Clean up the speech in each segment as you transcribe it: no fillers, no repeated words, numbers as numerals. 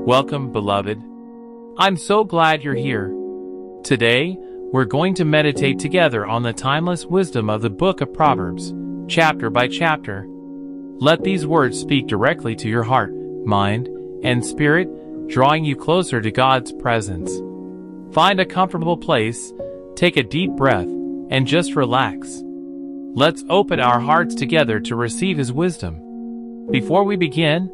Welcome, beloved. I'm so glad you're here. Today, we're going to meditate together on the timeless wisdom of the Book of Proverbs, chapter by chapter. Let these words speak directly to your heart, mind, and spirit, drawing you closer to God's presence. Find a comfortable place, take a deep breath, and just relax. Let's open our hearts together to receive His wisdom. Before we begin,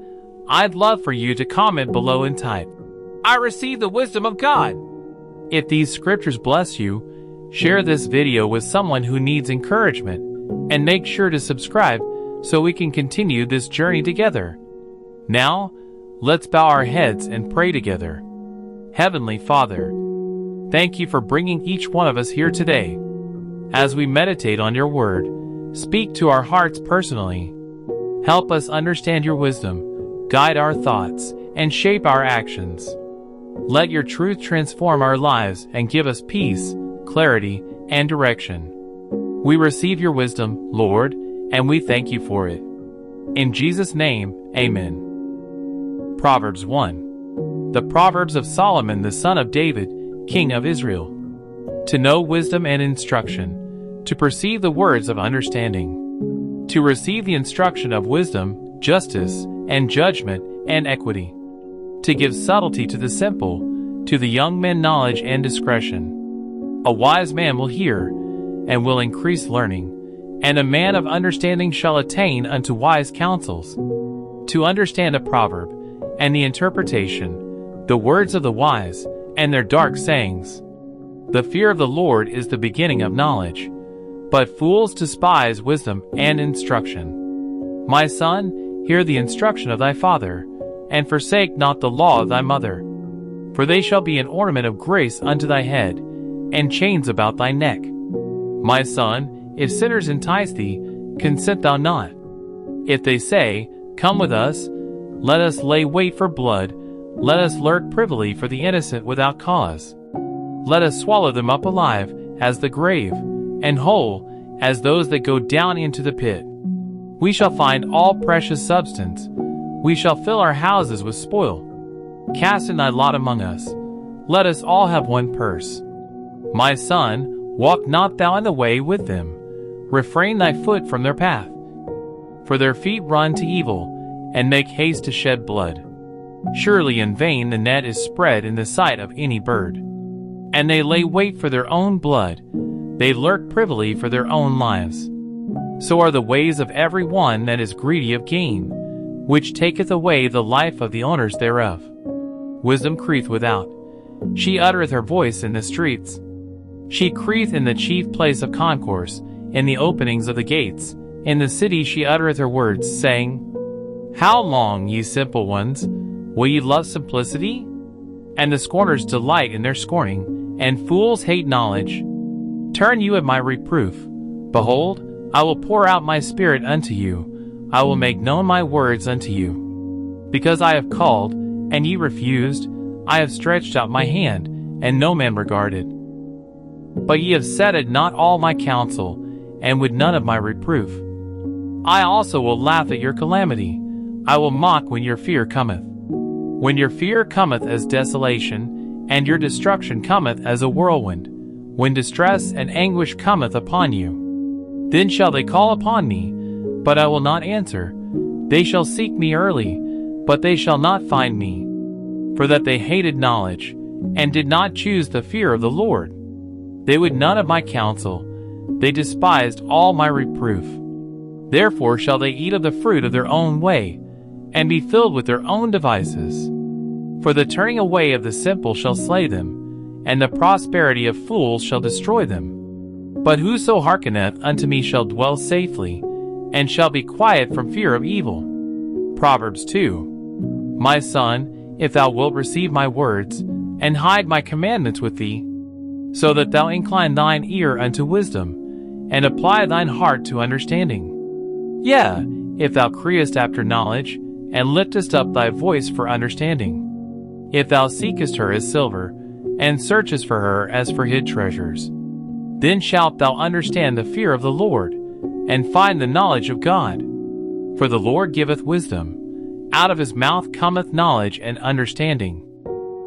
I'd love for you to comment below and type, "I receive the wisdom of God." If these scriptures bless you, share this video with someone who needs encouragement, and make sure to subscribe so we can continue this journey together. Now, let's bow our heads and pray together. Heavenly Father, thank you for bringing each one of us here today. As we meditate on your word, speak to our hearts personally. Help us understand your wisdom, guide our thoughts, and shape our actions. Let your truth transform our lives and give us peace, clarity, and direction. We receive your wisdom, Lord, and we thank you for it. In Jesus' name, amen. Proverbs 1. The Proverbs of Solomon the son of David, king of Israel. To know wisdom and instruction, to perceive the words of understanding, to receive the instruction of wisdom, justice, and judgment, and equity, to give subtlety to the simple, to the young men knowledge and discretion. A wise man will hear, and will increase learning, and a man of understanding shall attain unto wise counsels. To understand a proverb, and the interpretation, the words of the wise, and their dark sayings. The fear of the Lord is the beginning of knowledge, but fools despise wisdom and instruction. My son, hear the instruction of thy father, and forsake not the law of thy mother. For they shall be an ornament of grace unto thy head, and chains about thy neck. My son, if sinners entice thee, consent thou not. If they say, Come with us, let us lay wait for blood, let us lurk privily for the innocent without cause. Let us swallow them up alive, as the grave, and whole, as those that go down into the pit. We shall find all precious substance. We shall fill our houses with spoil. Cast in thy lot among us. Let us all have one purse. My son, walk not thou in the way with them. Refrain thy foot from their path. For their feet run to evil, and make haste to shed blood. Surely in vain the net is spread in the sight of any bird. And they lay wait for their own blood. They lurk privily for their own lives. So are the ways of every one that is greedy of gain, which taketh away the life of the owners thereof. Wisdom crieth without. She uttereth her voice in the streets. She crieth in the chief place of concourse, in the openings of the gates. In the city she uttereth her words, saying, How long, ye simple ones, will ye love simplicity? And the scorners delight in their scorning, and fools hate knowledge. Turn you at my reproof. Behold, I will pour out my spirit unto you. I will make known my words unto you. Because I have called, and ye refused, I have stretched out my hand, and no man regarded. But ye have set at naught all my counsel, and would none of my reproof. I also will laugh at your calamity. I will mock when your fear cometh. When your fear cometh as desolation, and your destruction cometh as a whirlwind, when distress and anguish cometh upon you. Then shall they call upon me, but I will not answer. They shall seek me early, but they shall not find me. For that they hated knowledge, and did not choose the fear of the Lord. They would none of my counsel. They despised all my reproof. Therefore shall they eat of the fruit of their own way, and be filled with their own devices. For the turning away of the simple shall slay them, and the prosperity of fools shall destroy them. But whoso hearkeneth unto me shall dwell safely, and shall be quiet from fear of evil. Proverbs 2. My son, if thou wilt receive my words, and hide my commandments with thee, so that thou incline thine ear unto wisdom, and apply thine heart to understanding. Yea, if thou criest after knowledge, and liftest up thy voice for understanding. If thou seekest her as silver, and searchest for her as for hid treasures. Then shalt thou understand the fear of the Lord, and find the knowledge of God. For the Lord giveth wisdom, Out of his mouth cometh knowledge and understanding.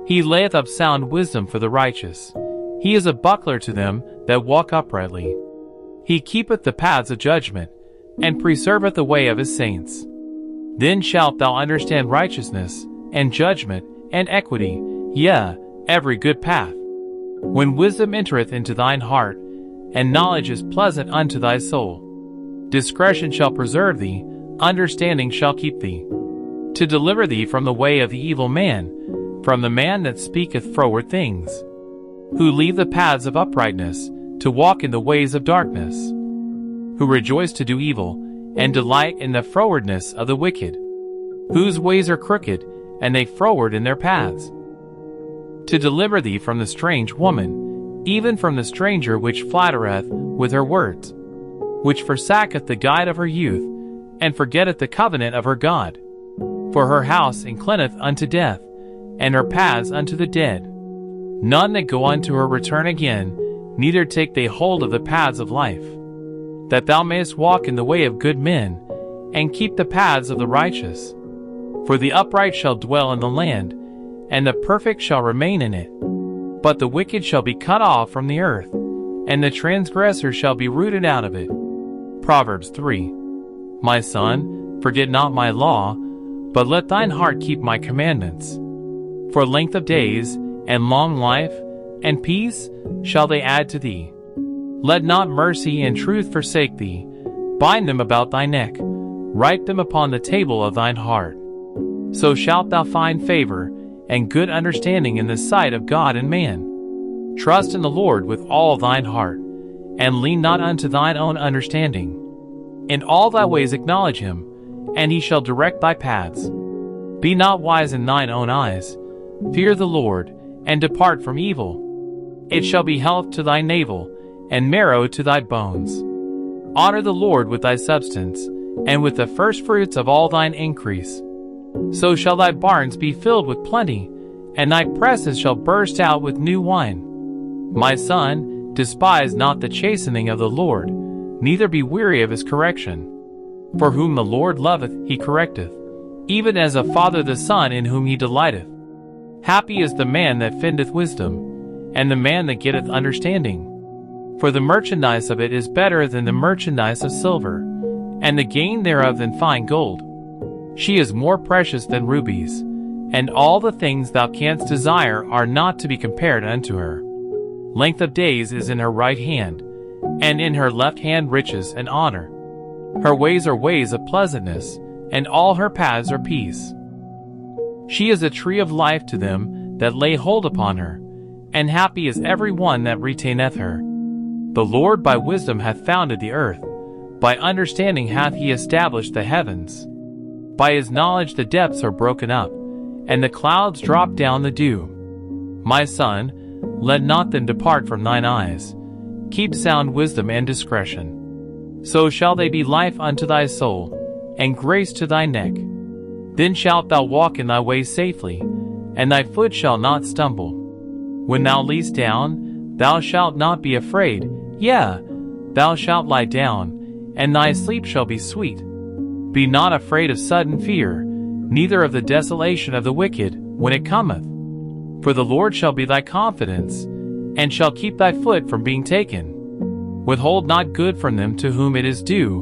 He layeth up sound wisdom for the righteous. He is a buckler to them that walk uprightly. He keepeth the paths of judgment, and preserveth the way of his saints. Then shalt thou understand righteousness, and judgment, and equity, yea, every good path. When wisdom entereth into thine heart, and knowledge is pleasant unto thy soul. Discretion shall preserve thee, understanding shall keep thee. To deliver thee from the way of the evil man, from the man that speaketh froward things. Who leave the paths of uprightness, to walk in the ways of darkness. Who rejoice to do evil, and delight in the frowardness of the wicked. Whose ways are crooked, and they froward in their paths. To deliver thee from the strange woman, even from the stranger which flattereth with her words, which forsaketh the guide of her youth, and forgetteth the covenant of her God. For her house inclineth unto death, and her paths unto the dead. None that go unto her return again, neither take they hold of the paths of life. That thou mayest walk in the way of good men, and keep the paths of the righteous. For the upright shall dwell in the land, and the perfect shall remain in it. But the wicked shall be cut off from the earth, and the transgressor shall be rooted out of it. Proverbs 3. My son, forget not my law, but let thine heart keep my commandments. For length of days, and long life, and peace, shall they add to thee. Let not mercy and truth forsake thee. Bind them about thy neck, write them upon the table of thine heart. So shalt thou find favor, and good understanding in the sight of God and man. Trust in the Lord with all thine heart, and lean not unto thine own understanding. In all thy ways acknowledge him, and he shall direct thy paths. Be not wise in thine own eyes. Fear the Lord, and depart from evil. It shall be health to thy navel, and marrow to thy bones. Honor the Lord with thy substance, and with the firstfruits of all thine increase. So shall thy barns be filled with plenty, and thy presses shall burst out with new wine. My son, despise not the chastening of the Lord, neither be weary of his correction. For whom the Lord loveth he correcteth, even as a father the son in whom he delighteth. Happy is the man that findeth wisdom, and the man that getteth understanding. For the merchandise of it is better than the merchandise of silver, and the gain thereof than fine gold. She is more precious than rubies, and all the things thou canst desire are not to be compared unto her. Length of days is in her right hand, and in her left hand riches and honor. Her ways are ways of pleasantness, and all her paths are peace. She is a tree of life to them that lay hold upon her, and happy is every one that retaineth her. The Lord by wisdom hath founded the earth, by understanding hath he established the heavens. By his knowledge the depths are broken up, and the clouds drop down the dew. My son, let not them depart from thine eyes. Keep sound wisdom and discretion. So shall they be life unto thy soul, and grace to thy neck. Then shalt thou walk in thy ways safely, and thy foot shall not stumble. When thou liest down, thou shalt not be afraid, yea, thou shalt lie down, and thy sleep shall be sweet. Be not afraid of sudden fear, neither of the desolation of the wicked, when it cometh. For the Lord shall be thy confidence, and shall keep thy foot from being taken. Withhold not good from them to whom it is due,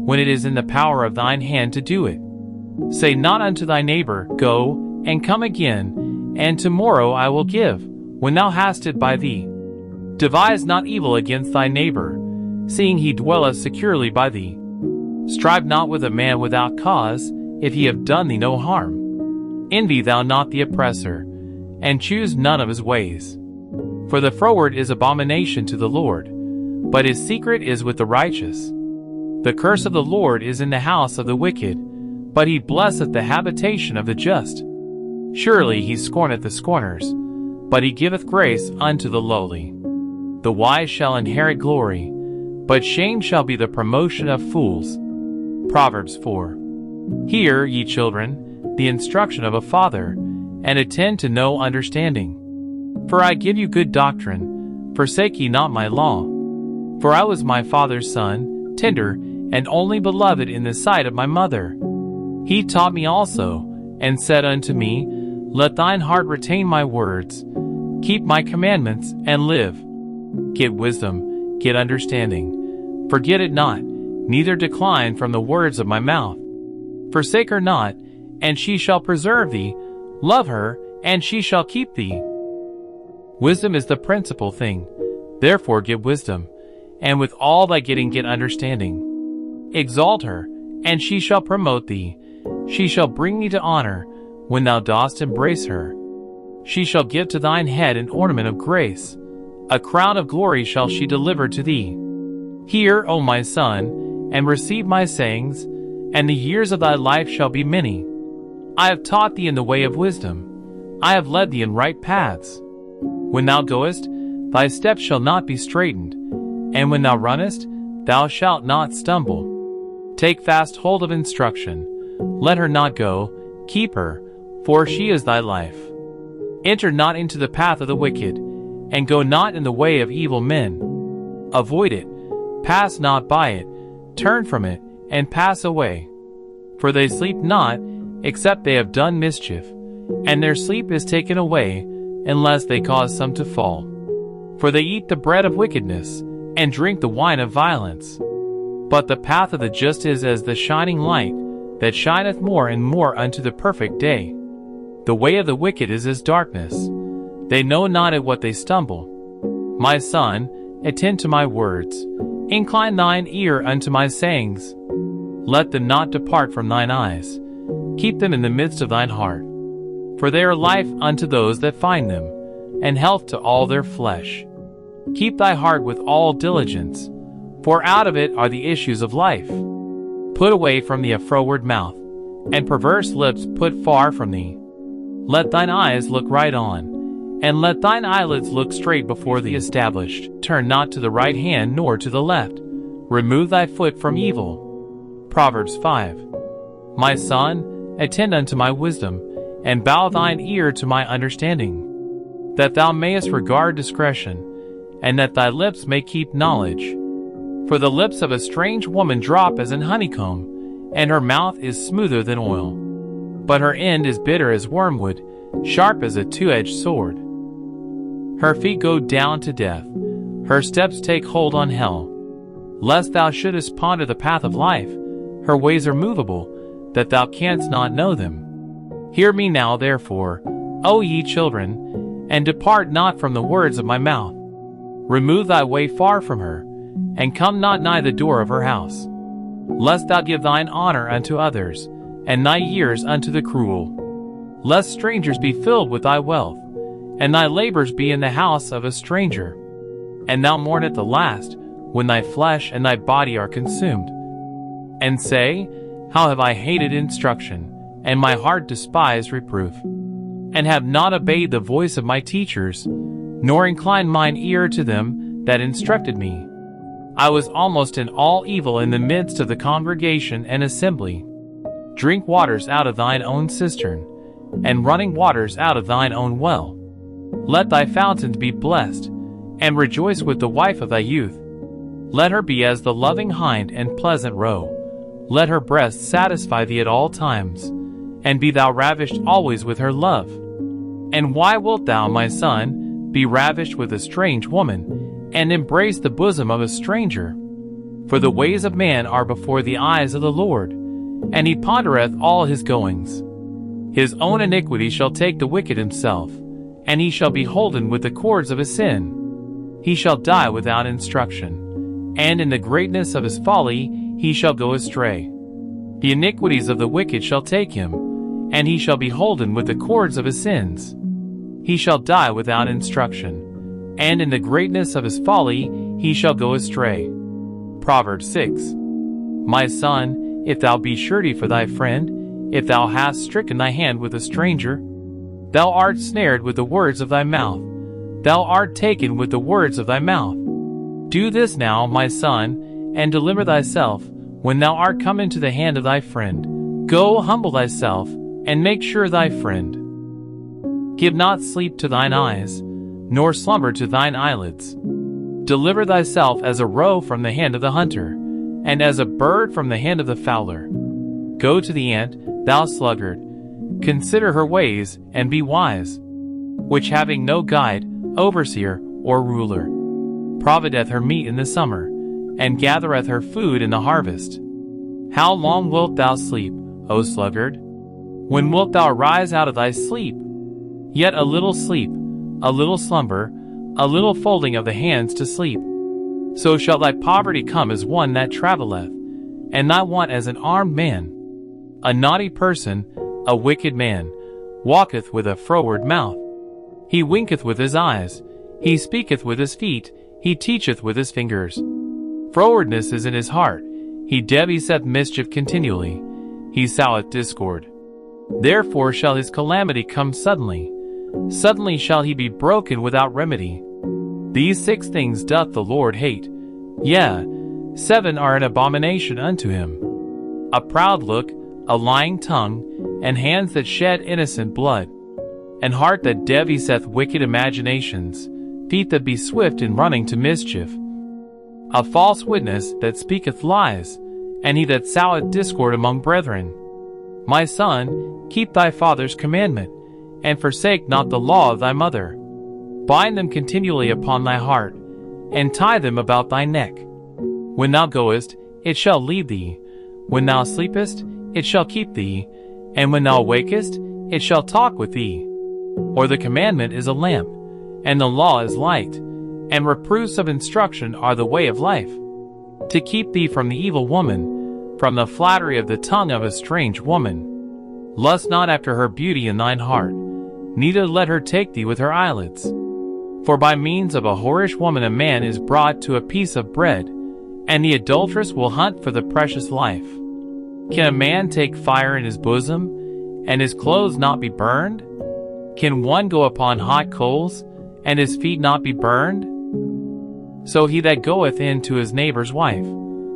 when it is in the power of thine hand to do it. Say not unto thy neighbor, Go, and come again, and tomorrow I will give, when thou hast it by thee. Devise not evil against thy neighbor, seeing he dwelleth securely by thee. Strive not with a man without cause, if he have done thee no harm. Envy thou not the oppressor, and choose none of his ways. For the froward is abomination to the Lord, but his secret is with the righteous. The curse of the Lord is in the house of the wicked, but he blesseth the habitation of the just. Surely he scorneth the scorners, but he giveth grace unto the lowly. The wise shall inherit glory, but shame shall be the promotion of fools. Proverbs 4. Hear, ye children, the instruction of a father, and attend to know understanding. For I give you good doctrine, forsake ye not my law. For I was my father's son, tender, and only beloved in the sight of my mother. He taught me also, and said unto me, Let thine heart retain my words, keep my commandments, and live. Get wisdom, get understanding. Forget it not, neither decline from the words of my mouth. Forsake her not, and she shall preserve thee. Love her, and she shall keep thee. Wisdom is the principal thing. Therefore get wisdom, and with all thy getting get understanding. Exalt her, and she shall promote thee. She shall bring thee to honor, when thou dost embrace her. She shall give to thine head an ornament of grace. A crown of glory shall she deliver to thee. Hear, O my son, and receive my sayings, and the years of thy life shall be many. I have taught thee in the way of wisdom. I have led thee in right paths. When thou goest, thy steps shall not be straitened, and when thou runnest, thou shalt not stumble. Take fast hold of instruction. Let her not go, keep her, for she is thy life. Enter not into the path of the wicked, and go not in the way of evil men. Avoid it, pass not by it, turn from it, and pass away. For they sleep not, except they have done mischief, and their sleep is taken away, unless they cause some to fall. For they eat the bread of wickedness, and drink the wine of violence. But the path of the just is as the shining light, that shineth more and more unto the perfect day. The way of the wicked is as darkness. They know not at what they stumble. My son, attend to my words. Incline thine ear unto my sayings. Let them not depart from thine eyes. Keep them in the midst of thine heart. For they are life unto those that find them, and health to all their flesh. Keep thy heart with all diligence, for out of it are the issues of life. Put away from thee a froward mouth, and perverse lips put far from thee. Let thine eyes look right on, and let thine eyelids look straight before thee established. Turn not to the right hand nor to the left. Remove thy foot from evil. Proverbs 5. My son, attend unto my wisdom, and bow thine ear to my understanding, that thou mayest regard discretion, and that thy lips may keep knowledge. For the lips of a strange woman drop as an honeycomb, and her mouth is smoother than oil. But her end is bitter as wormwood, sharp as a two-edged sword. Her feet go down to death, her steps take hold on hell. Lest thou shouldest ponder the path of life, her ways are movable, that thou canst not know them. Hear me now therefore, O ye children, and depart not from the words of my mouth. Remove thy way far from her, and come not nigh the door of her house. Lest thou give thine honor unto others, and thy years unto the cruel. Lest strangers be filled with thy wealth, and thy labors be in the house of a stranger. And thou mourn at the last, when thy flesh and thy body are consumed. And say, How have I hated instruction, and my heart despised reproof, and have not obeyed the voice of my teachers, nor inclined mine ear to them that instructed me. I was almost in all evil in the midst of the congregation and assembly. Drink waters out of thine own cistern, and running waters out of thine own well. Let thy fountains be blessed, and rejoice with the wife of thy youth. Let her be as the loving hind and pleasant roe. Let her breast satisfy thee at all times, and be thou ravished always with her love. And why wilt thou, my son, be ravished with a strange woman, and embrace the bosom of a stranger? For the ways of man are before the eyes of the Lord, and he pondereth all his goings. His own iniquity shall take the wicked himself, and he shall be holden with the cords of his sin. He shall die without instruction, and in the greatness of his folly he shall go astray. The iniquities of the wicked shall take him, and he shall be holden with the cords of his sins. He shall die without instruction, and in the greatness of his folly he shall go astray. Proverbs 6. My son, if thou be surety for thy friend, if thou hast stricken thy hand with a stranger, thou art snared with the words of thy mouth, thou art taken with the words of thy mouth. Do this now, my son, and deliver thyself, when thou art come into the hand of thy friend. Go humble thyself, and make sure thy friend. Give not sleep to thine eyes, nor slumber to thine eyelids. Deliver thyself as a roe from the hand of the hunter, and as a bird from the hand of the fowler. Go to the ant, Thou sluggard, consider her ways, and be wise, which having no guide, overseer, or ruler, provideth her meat in the summer, and gathereth her food in the harvest. How long wilt thou sleep, O sluggard? When wilt thou rise out of thy sleep? Yet a little sleep, a little slumber, a little folding of the hands to sleep. So shall thy poverty come as one that travelleth, and thy want as an armed man. A naughty person, a wicked man, walketh with a froward mouth. He winketh with his eyes, he speaketh with his feet, he teacheth with his fingers. Frowardness is in his heart, he deviseth mischief continually, he soweth discord. Therefore shall his calamity come suddenly, suddenly shall he be broken without remedy. These 6 things doth the Lord hate, yea, 7 are an abomination unto him: a proud look, a lying tongue, and hands that shed innocent blood, an heart that deviseth wicked imaginations, feet that be swift in running to mischief, a false witness that speaketh lies, and he that soweth discord among brethren. My son, keep thy father's commandment, and forsake not the law of thy mother. Bind them continually upon thy heart, and tie them about thy neck. When thou goest, it shall lead thee. When thou sleepest, it shall keep thee. And when thou wakest, it shall talk with thee. Or the commandment is a lamp, and the law is light, and reproofs of instruction are the way of life. To keep thee from the evil woman, from the flattery of the tongue of a strange woman. Lust not after her beauty in thine heart, neither let her take thee with her eyelids. For by means of a whorish woman a man is brought to a piece of bread, and the adulteress will hunt for the precious life. Can a man take fire in his bosom, and his clothes not be burned? Can one go upon hot coals, and his feet not be burned? So he that goeth in to his neighbor's wife,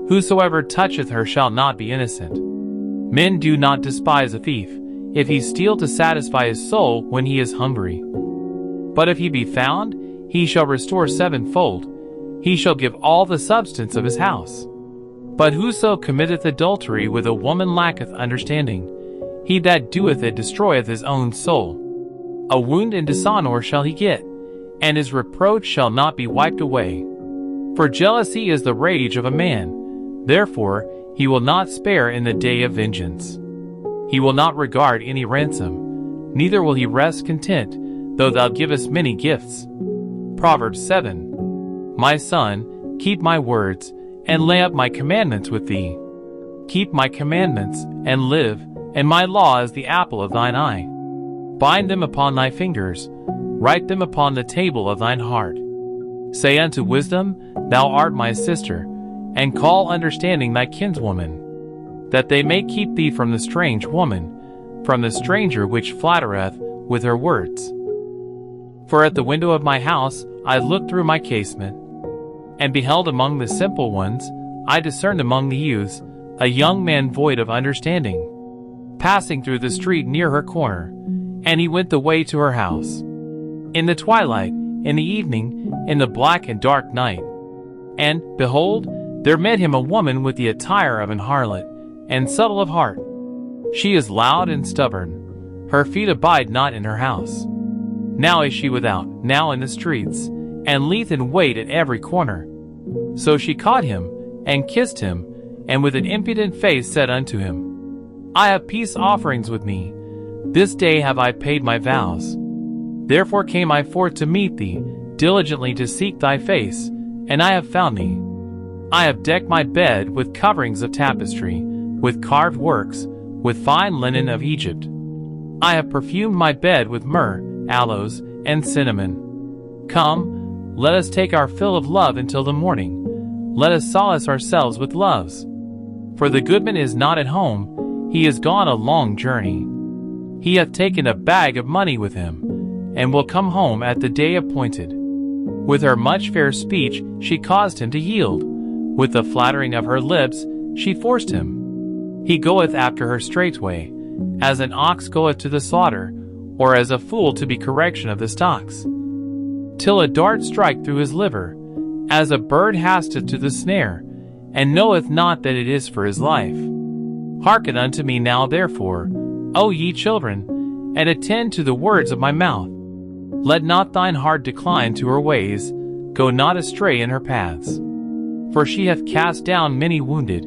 whosoever toucheth her shall not be innocent. Men do not despise a thief, if he steal to satisfy his soul when he is hungry. But if he be found, he shall restore 7-fold, he shall give all the substance of his house. But whoso committeth adultery with a woman lacketh understanding, he that doeth it destroyeth his own soul. A wound and dishonor shall he get, and his reproach shall not be wiped away. For jealousy is the rage of a man, therefore he will not spare in the day of vengeance. He will not regard any ransom, neither will he rest content, though thou givest many gifts. Proverbs 7. My son, keep my words, and lay up my commandments with thee. Keep my commandments, and live, and my law is the apple of thine eye. Bind them upon thy fingers, write them upon the table of thine heart. Say unto wisdom, Thou art my sister, and call understanding thy kinswoman, that they may keep thee from the strange woman, from the stranger which flattereth with her words. For at the window of my house I looked through my casement, and beheld among the simple ones, I discerned among the youths, a young man void of understanding, passing through the street near her corner, and he went the way to her house. In the twilight, in the evening, in the black and dark night. And, behold, there met him a woman with the attire of an harlot, and subtle of heart. She is loud and stubborn, her feet abide not in her house. Now is she without, now in the streets, and lieth in wait at every corner. So she caught him, and kissed him, and with an impudent face said unto him, I have peace offerings with me, this day have I paid my vows. Therefore came I forth to meet thee, diligently to seek thy face, and I have found thee. I have decked my bed with coverings of tapestry, with carved works, with fine linen of Egypt. I have perfumed my bed with myrrh, aloes, and cinnamon. Come, let us take our fill of love until the morning. Let us solace ourselves with loves. For the goodman is not at home, he is gone a long journey. He hath taken a bag of money with him, and will come home at the day appointed. With her much fair speech she caused him to yield. With the flattering of her lips she forced him. He goeth after her straightway, as an ox goeth to the slaughter, or as a fool to be correction of the stocks. Till a dart strike through his liver, as a bird hasteth to the snare, and knoweth not that it is for his life. Hearken unto me now therefore, O ye children, and attend to the words of my mouth. Let not thine heart decline to her ways, go not astray in her paths. For she hath cast down many wounded,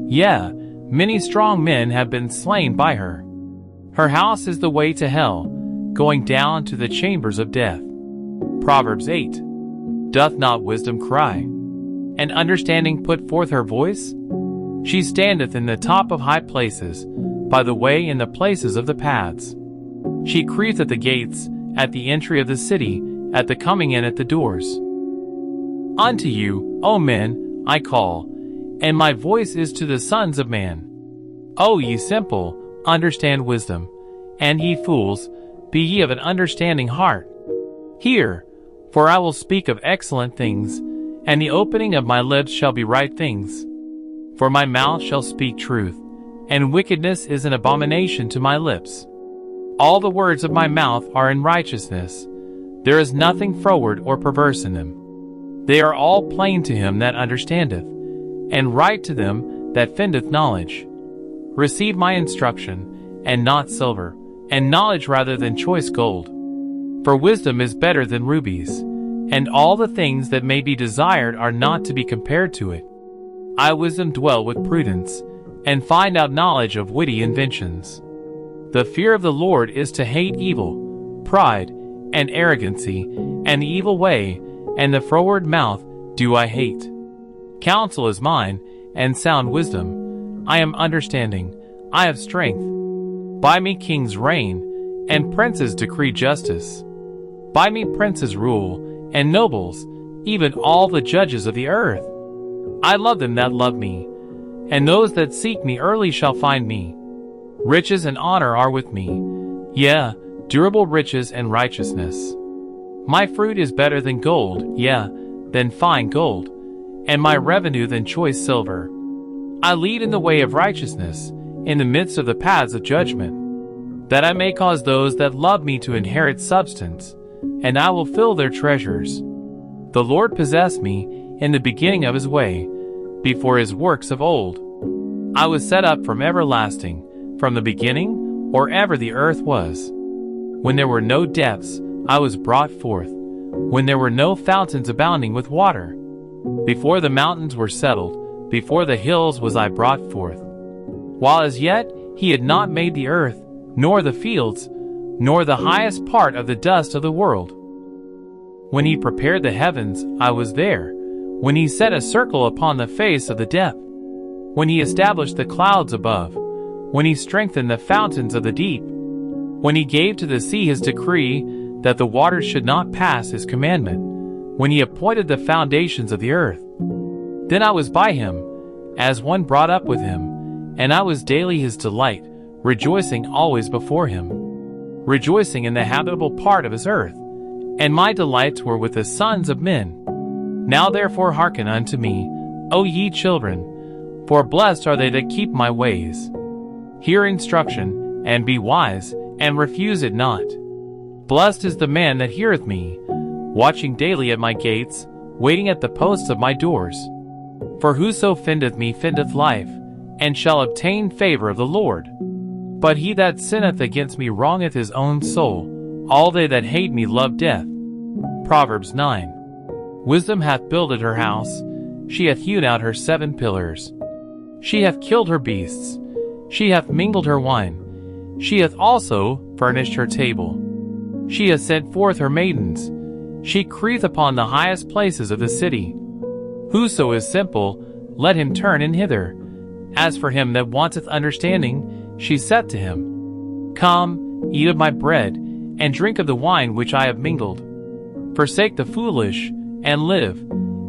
yea, many strong men have been slain by her. Her house is the way to hell, going down to the chambers of death. Proverbs 8. Doth not wisdom cry, and understanding put forth her voice? She standeth in the top of high places, by the way in the places of the paths. She crieth at the gates, at the entry of the city, at the coming in at the doors. Unto you, O men, I call, and my voice is to the sons of man. O ye simple, understand wisdom, and ye fools, be ye of an understanding heart. Hear, for I will speak of excellent things, and the opening of my lips shall be right things. For my mouth shall speak truth, and wickedness is an abomination to my lips. All the words of my mouth are in righteousness. There is nothing froward or perverse in them. They are all plain to him that understandeth, and right to them that findeth knowledge. Receive my instruction, and not silver, and knowledge rather than choice gold. For wisdom is better than rubies, and all the things that may be desired are not to be compared to it. I wisdom dwell with prudence, and find out knowledge of witty inventions. The fear of the Lord is to hate evil, pride, and arrogancy, and the evil way, and the froward mouth do I hate. Counsel is mine, and sound wisdom. I am understanding, I have strength. By me kings reign, and princes decree justice. By me princes rule, and nobles, even all the judges of the earth. I love them that love me, and those that seek me early shall find me. Riches and honor are with me, yea, durable riches and righteousness. My fruit is better than gold, yea, than fine gold, and my revenue than choice silver. I lead in the way of righteousness, in the midst of the paths of judgment, that I may cause those that love me to inherit substance, and I will fill their treasures. The Lord possessed me in the beginning of his way, before his works of old. I was set up from everlasting, from the beginning, or ever the earth was. When there were no depths, I was brought forth, when there were no fountains abounding with water. Before the mountains were settled, before the hills was I brought forth. While as yet he had not made the earth, nor the fields, nor the highest part of the dust of the world. When he prepared the heavens, I was there, when he set a circle upon the face of the depth, when he established the clouds above, when he strengthened the fountains of the deep, when he gave to the sea his decree, that the waters should not pass his commandment, when he appointed the foundations of the earth. Then I was by him, as one brought up with him, and I was daily his delight, rejoicing always before him, rejoicing in the habitable part of his earth, and my delights were with the sons of men. Now therefore hearken unto me, O ye children, for blessed are they that keep my ways. Hear instruction, and be wise, and refuse it not. Blessed is the man that heareth me, watching daily at my gates, waiting at the posts of my doors. For whoso findeth me findeth life, and shall obtain favor of the Lord. But he that sinneth against me wrongeth his own soul. All they that hate me love death. Proverbs 9. Wisdom hath builded her house, she hath hewn out her 7 pillars. She hath killed her beasts, she hath mingled her wine, she hath also furnished her table. She hath sent forth her maidens, she crieth upon the highest places of the city. Whoso is simple, let him turn in hither. As for him that wanteth understanding, she said to him, Come, eat of my bread, and drink of the wine which I have mingled. Forsake the foolish, and live,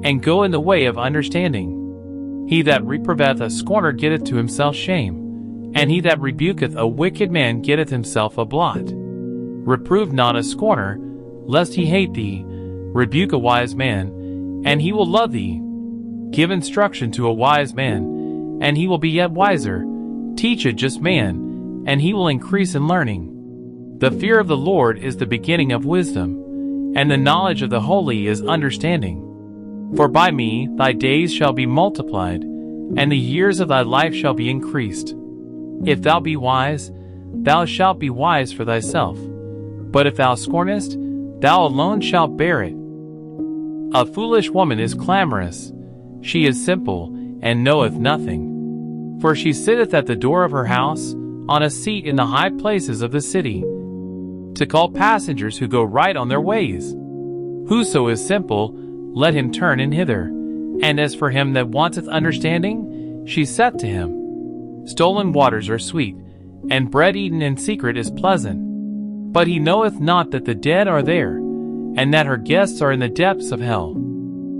and go in the way of understanding. He that reproveth a scorner getteth to himself shame, and he that rebuketh a wicked man getteth himself a blot. Reprove not a scorner, lest he hate thee. Rebuke a wise man, and he will love thee. Give instruction to a wise man, and he will be yet wiser. Teach a just man, and he will increase in learning. The fear of the Lord is the beginning of wisdom, and the knowledge of the holy is understanding. For by me thy days shall be multiplied, and the years of thy life shall be increased. If thou be wise, thou shalt be wise for thyself. But if thou scornest, thou alone shalt bear it. A foolish woman is clamorous. She is simple, and knoweth nothing. For she sitteth at the door of her house, on a seat in the high places of the city, to call passengers who go right on their ways. Whoso is simple, let him turn in hither. And as for him that wanteth understanding, she saith to him, Stolen waters are sweet, and bread eaten in secret is pleasant. But he knoweth not that the dead are there, and that her guests are in the depths of hell.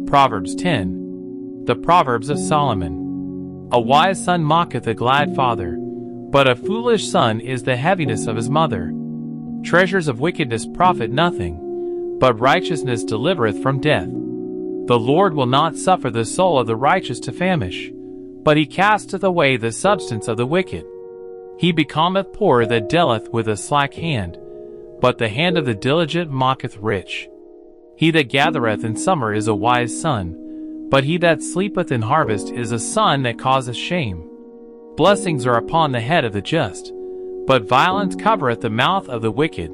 Proverbs 10. The Proverbs of Solomon. A wise son mocketh a glad father, but a foolish son is the heaviness of his mother. Treasures of wickedness profit nothing, but righteousness delivereth from death. The Lord will not suffer the soul of the righteous to famish, but he casteth away the substance of the wicked. He becometh poor that dealeth with a slack hand, but the hand of the diligent maketh rich. He that gathereth in summer is a wise son, but he that sleepeth in harvest is a son that causeth shame. Blessings are upon the head of the just, but violence covereth the mouth of the wicked.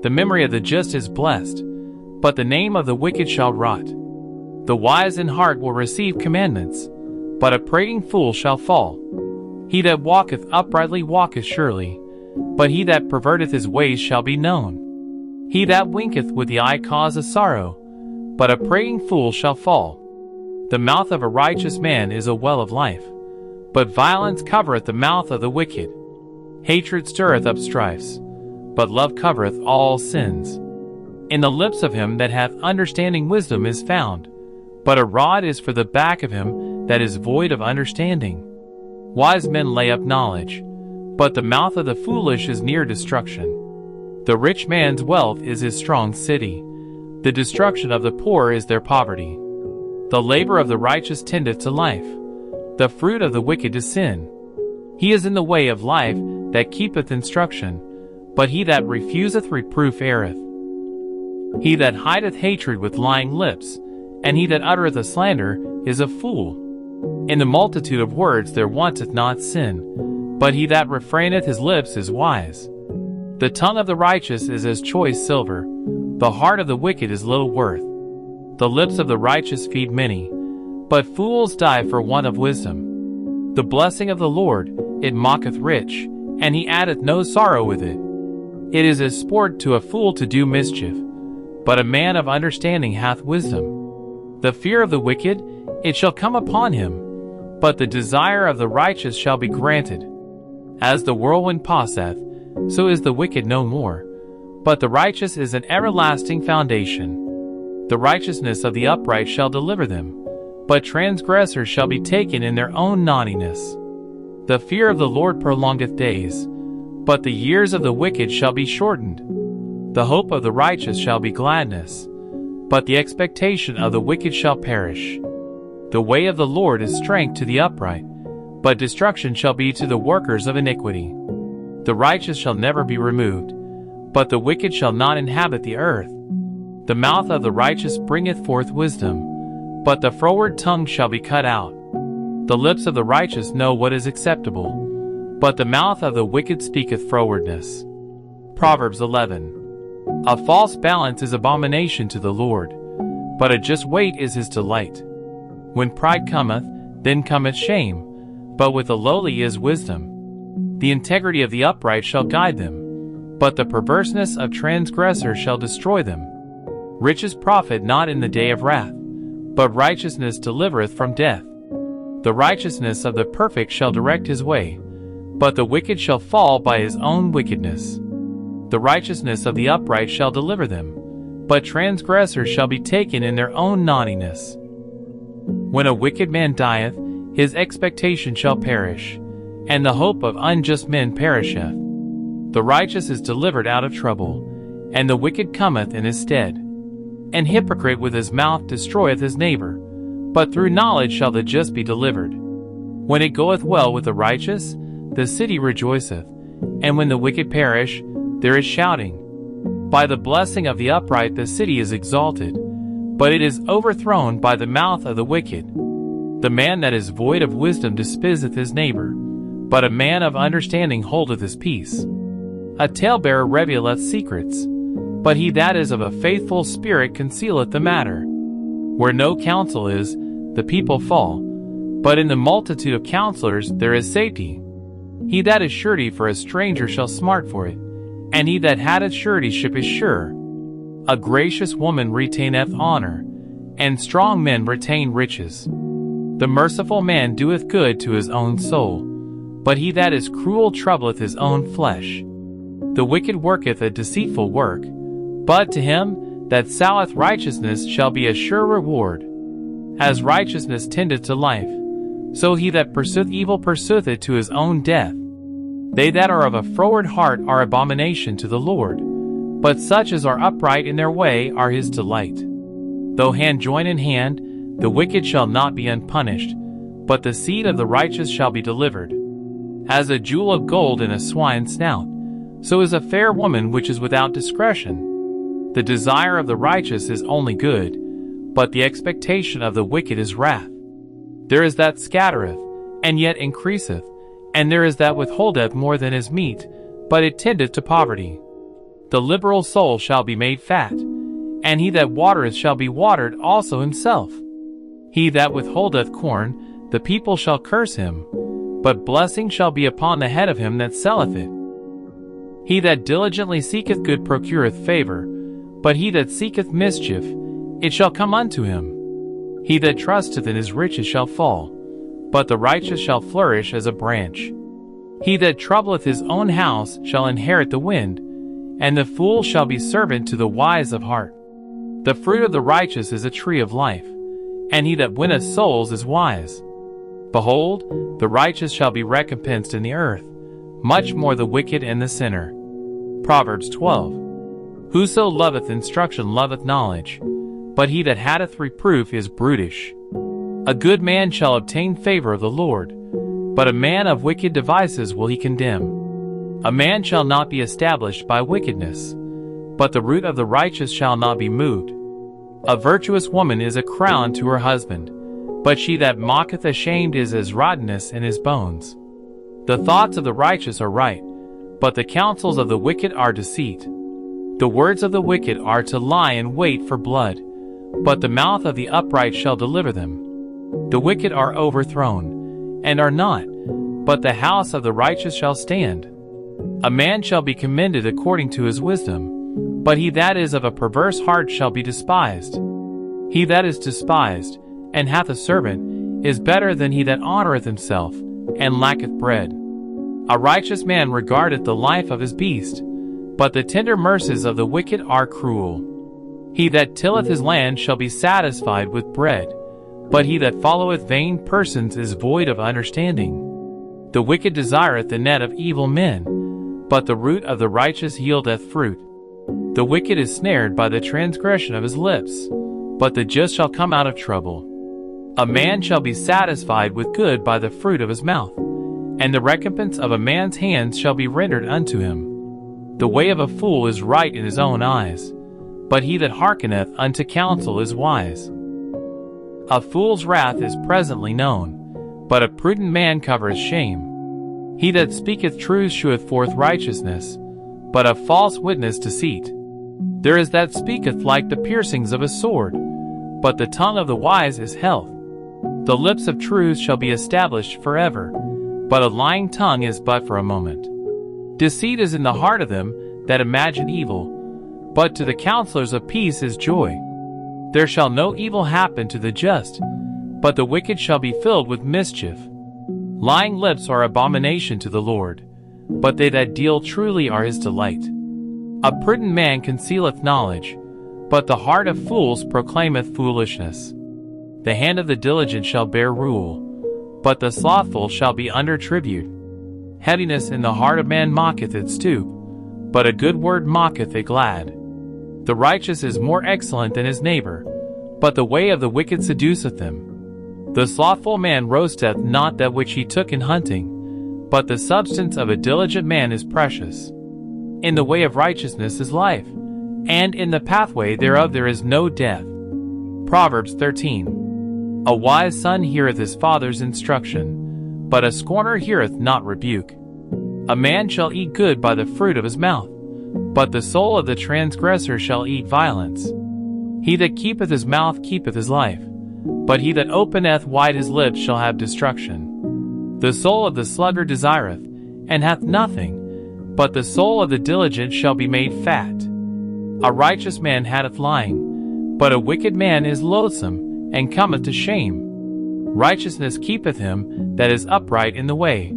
The memory of the just is blessed, but the name of the wicked shall rot. The wise in heart will receive commandments, but a prating fool shall fall. He that walketh uprightly walketh surely, but he that perverteth his ways shall be known. He that winketh with the eye causeth sorrow, but a prating fool shall fall. The mouth of a righteous man is a well of life, but violence covereth the mouth of the wicked. Hatred stirreth up strifes, but love covereth all sins. In the lips of him that hath understanding wisdom is found, but a rod is for the back of him that is void of understanding. Wise men lay up knowledge, but the mouth of the foolish is near destruction. The rich man's wealth is his strong city. The destruction of the poor is their poverty. The labor of the righteous tendeth to life, the fruit of the wicked to sin. He is in the way of life that keepeth instruction, but he that refuseth reproof erreth. He that hideth hatred with lying lips, and he that uttereth a slander, is a fool. In the multitude of words there wanteth not sin, but he that refraineth his lips is wise. The tongue of the righteous is as choice silver, the heart of the wicked is little worth. The lips of the righteous feed many, but fools die for want of wisdom. The blessing of the Lord, it maketh rich, and he addeth no sorrow with it. It is as sport to a fool to do mischief, but a man of understanding hath wisdom. The fear of the wicked, it shall come upon him, but the desire of the righteous shall be granted. As the whirlwind passeth, so is the wicked no more, but the righteous is an everlasting foundation. The righteousness of the upright shall deliver them, but transgressors shall be taken in their own naughtiness. The fear of the Lord prolongeth days, but the years of the wicked shall be shortened. The hope of the righteous shall be gladness, but the expectation of the wicked shall perish. The way of the Lord is strength to the upright, but destruction shall be to the workers of iniquity. The righteous shall never be removed, but the wicked shall not inhabit the earth. The mouth of the righteous bringeth forth wisdom, but the froward tongue shall be cut out. The lips of the righteous know what is acceptable, but the mouth of the wicked speaketh frowardness. Proverbs 11. A false balance is abomination to the Lord, but a just weight is his delight. When pride cometh, then cometh shame, but with the lowly is wisdom. The integrity of the upright shall guide them, but the perverseness of transgressors shall destroy them. Riches profit not in the day of wrath, but righteousness delivereth from death. The righteousness of the perfect shall direct his way, but the wicked shall fall by his own wickedness. The righteousness of the upright shall deliver them, but transgressors shall be taken in their own naughtiness. When a wicked man dieth, his expectation shall perish, and the hope of unjust men perisheth. The righteous is delivered out of trouble, and the wicked cometh in his stead. An hypocrite with his mouth destroyeth his neighbor, but through knowledge shall the just be delivered. When it goeth well with the righteous, the city rejoiceth, and when the wicked perish, there is shouting. By the blessing of the upright the city is exalted, but it is overthrown by the mouth of the wicked. The man that is void of wisdom despiseth his neighbor, but a man of understanding holdeth his peace. A talebearer revealeth secrets, but he that is of a faithful spirit concealeth the matter. Where no counsel is, the people fall, but in the multitude of counselors there is safety. He that is surety for a stranger shall smart for it, and he that hath suretyship is sure. A gracious woman retaineth honor, and strong men retain riches. The merciful man doeth good to his own soul, but he that is cruel troubleth his own flesh. The wicked worketh a deceitful work, but to him that soweth righteousness shall be a sure reward. As righteousness tendeth to life, so he that pursueth evil pursueth it to his own death. They that are of a froward heart are abomination to the Lord, but such as are upright in their way are his delight. Though hand join in hand, the wicked shall not be unpunished, but the seed of the righteous shall be delivered. As a jewel of gold in a swine's snout, so is a fair woman which is without discretion. The desire of the righteous is only good, but the expectation of the wicked is wrath. There is that scattereth, and yet increaseth, and there is that withholdeth more than is meet, but it tendeth to poverty. The liberal soul shall be made fat, and he that watereth shall be watered also himself. He that withholdeth corn, the people shall curse him, but blessing shall be upon the head of him that selleth it. He that diligently seeketh good procureth favor, but he that seeketh mischief, it shall come unto him. He that trusteth in his riches shall fall, but the righteous shall flourish as a branch. He that troubleth his own house shall inherit the wind, and the fool shall be servant to the wise of heart. The fruit of the righteous is a tree of life, and he that winneth souls is wise. Behold, the righteous shall be recompensed in the earth, much more the wicked and the sinner. Proverbs 12. Whoso loveth instruction loveth knowledge, but he that hateth reproof is brutish. A good man shall obtain favor of the Lord, but a man of wicked devices will he condemn. A man shall not be established by wickedness, but the root of the righteous shall not be moved. A virtuous woman is a crown to her husband, but she that mocketh ashamed is as rottenness in his bones. The thoughts of the righteous are right, but the counsels of the wicked are deceit. The words of the wicked are to lie in wait for blood, but the mouth of the upright shall deliver them. The wicked are overthrown, and are not, but the house of the righteous shall stand. A man shall be commended according to his wisdom, but he that is of a perverse heart shall be despised. He that is despised, and hath a servant, is better than he that honoureth himself, and lacketh bread. A righteous man regardeth the life of his beast, but the tender mercies of the wicked are cruel. He that tilleth his land shall be satisfied with bread, but he that followeth vain persons is void of understanding. The wicked desireth the net of evil men, but the root of the righteous yieldeth fruit. The wicked is snared by the transgression of his lips, but the just shall come out of trouble. A man shall be satisfied with good by the fruit of his mouth, and the recompense of a man's hands shall be rendered unto him. The way of a fool is right in his own eyes, but he that hearkeneth unto counsel is wise. A fool's wrath is presently known, but a prudent man covereth shame. He that speaketh truth sheweth forth righteousness, but a false witness deceit. There is that speaketh like the piercings of a sword, but the tongue of the wise is health. The lips of truth shall be established forever, but a lying tongue is but for a moment. Deceit is in the heart of them that imagine evil, but to the counselors of peace is joy. There shall no evil happen to the just, but the wicked shall be filled with mischief. Lying lips are abomination to the Lord, but they that deal truly are his delight. A prudent man concealeth knowledge, but the heart of fools proclaimeth foolishness. The hand of the diligent shall bear rule, but the slothful shall be under tribute. Heaviness in the heart of man mocketh its stoop, but a good word mocketh it glad. The righteous is more excellent than his neighbor, but the way of the wicked seduceth them. The slothful man roasteth not that which he took in hunting, but the substance of a diligent man is precious. In the way of righteousness is life, and in the pathway thereof there is no death. Proverbs 13. A wise son heareth his father's instruction, but a scorner heareth not rebuke. A man shall eat good by the fruit of his mouth, but the soul of the transgressor shall eat violence. He that keepeth his mouth keepeth his life, but he that openeth wide his lips shall have destruction. The soul of the sluggard desireth, and hath nothing, but the soul of the diligent shall be made fat. A righteous man hateth lying, but a wicked man is loathsome, and cometh to shame. Righteousness keepeth him that is upright in the way,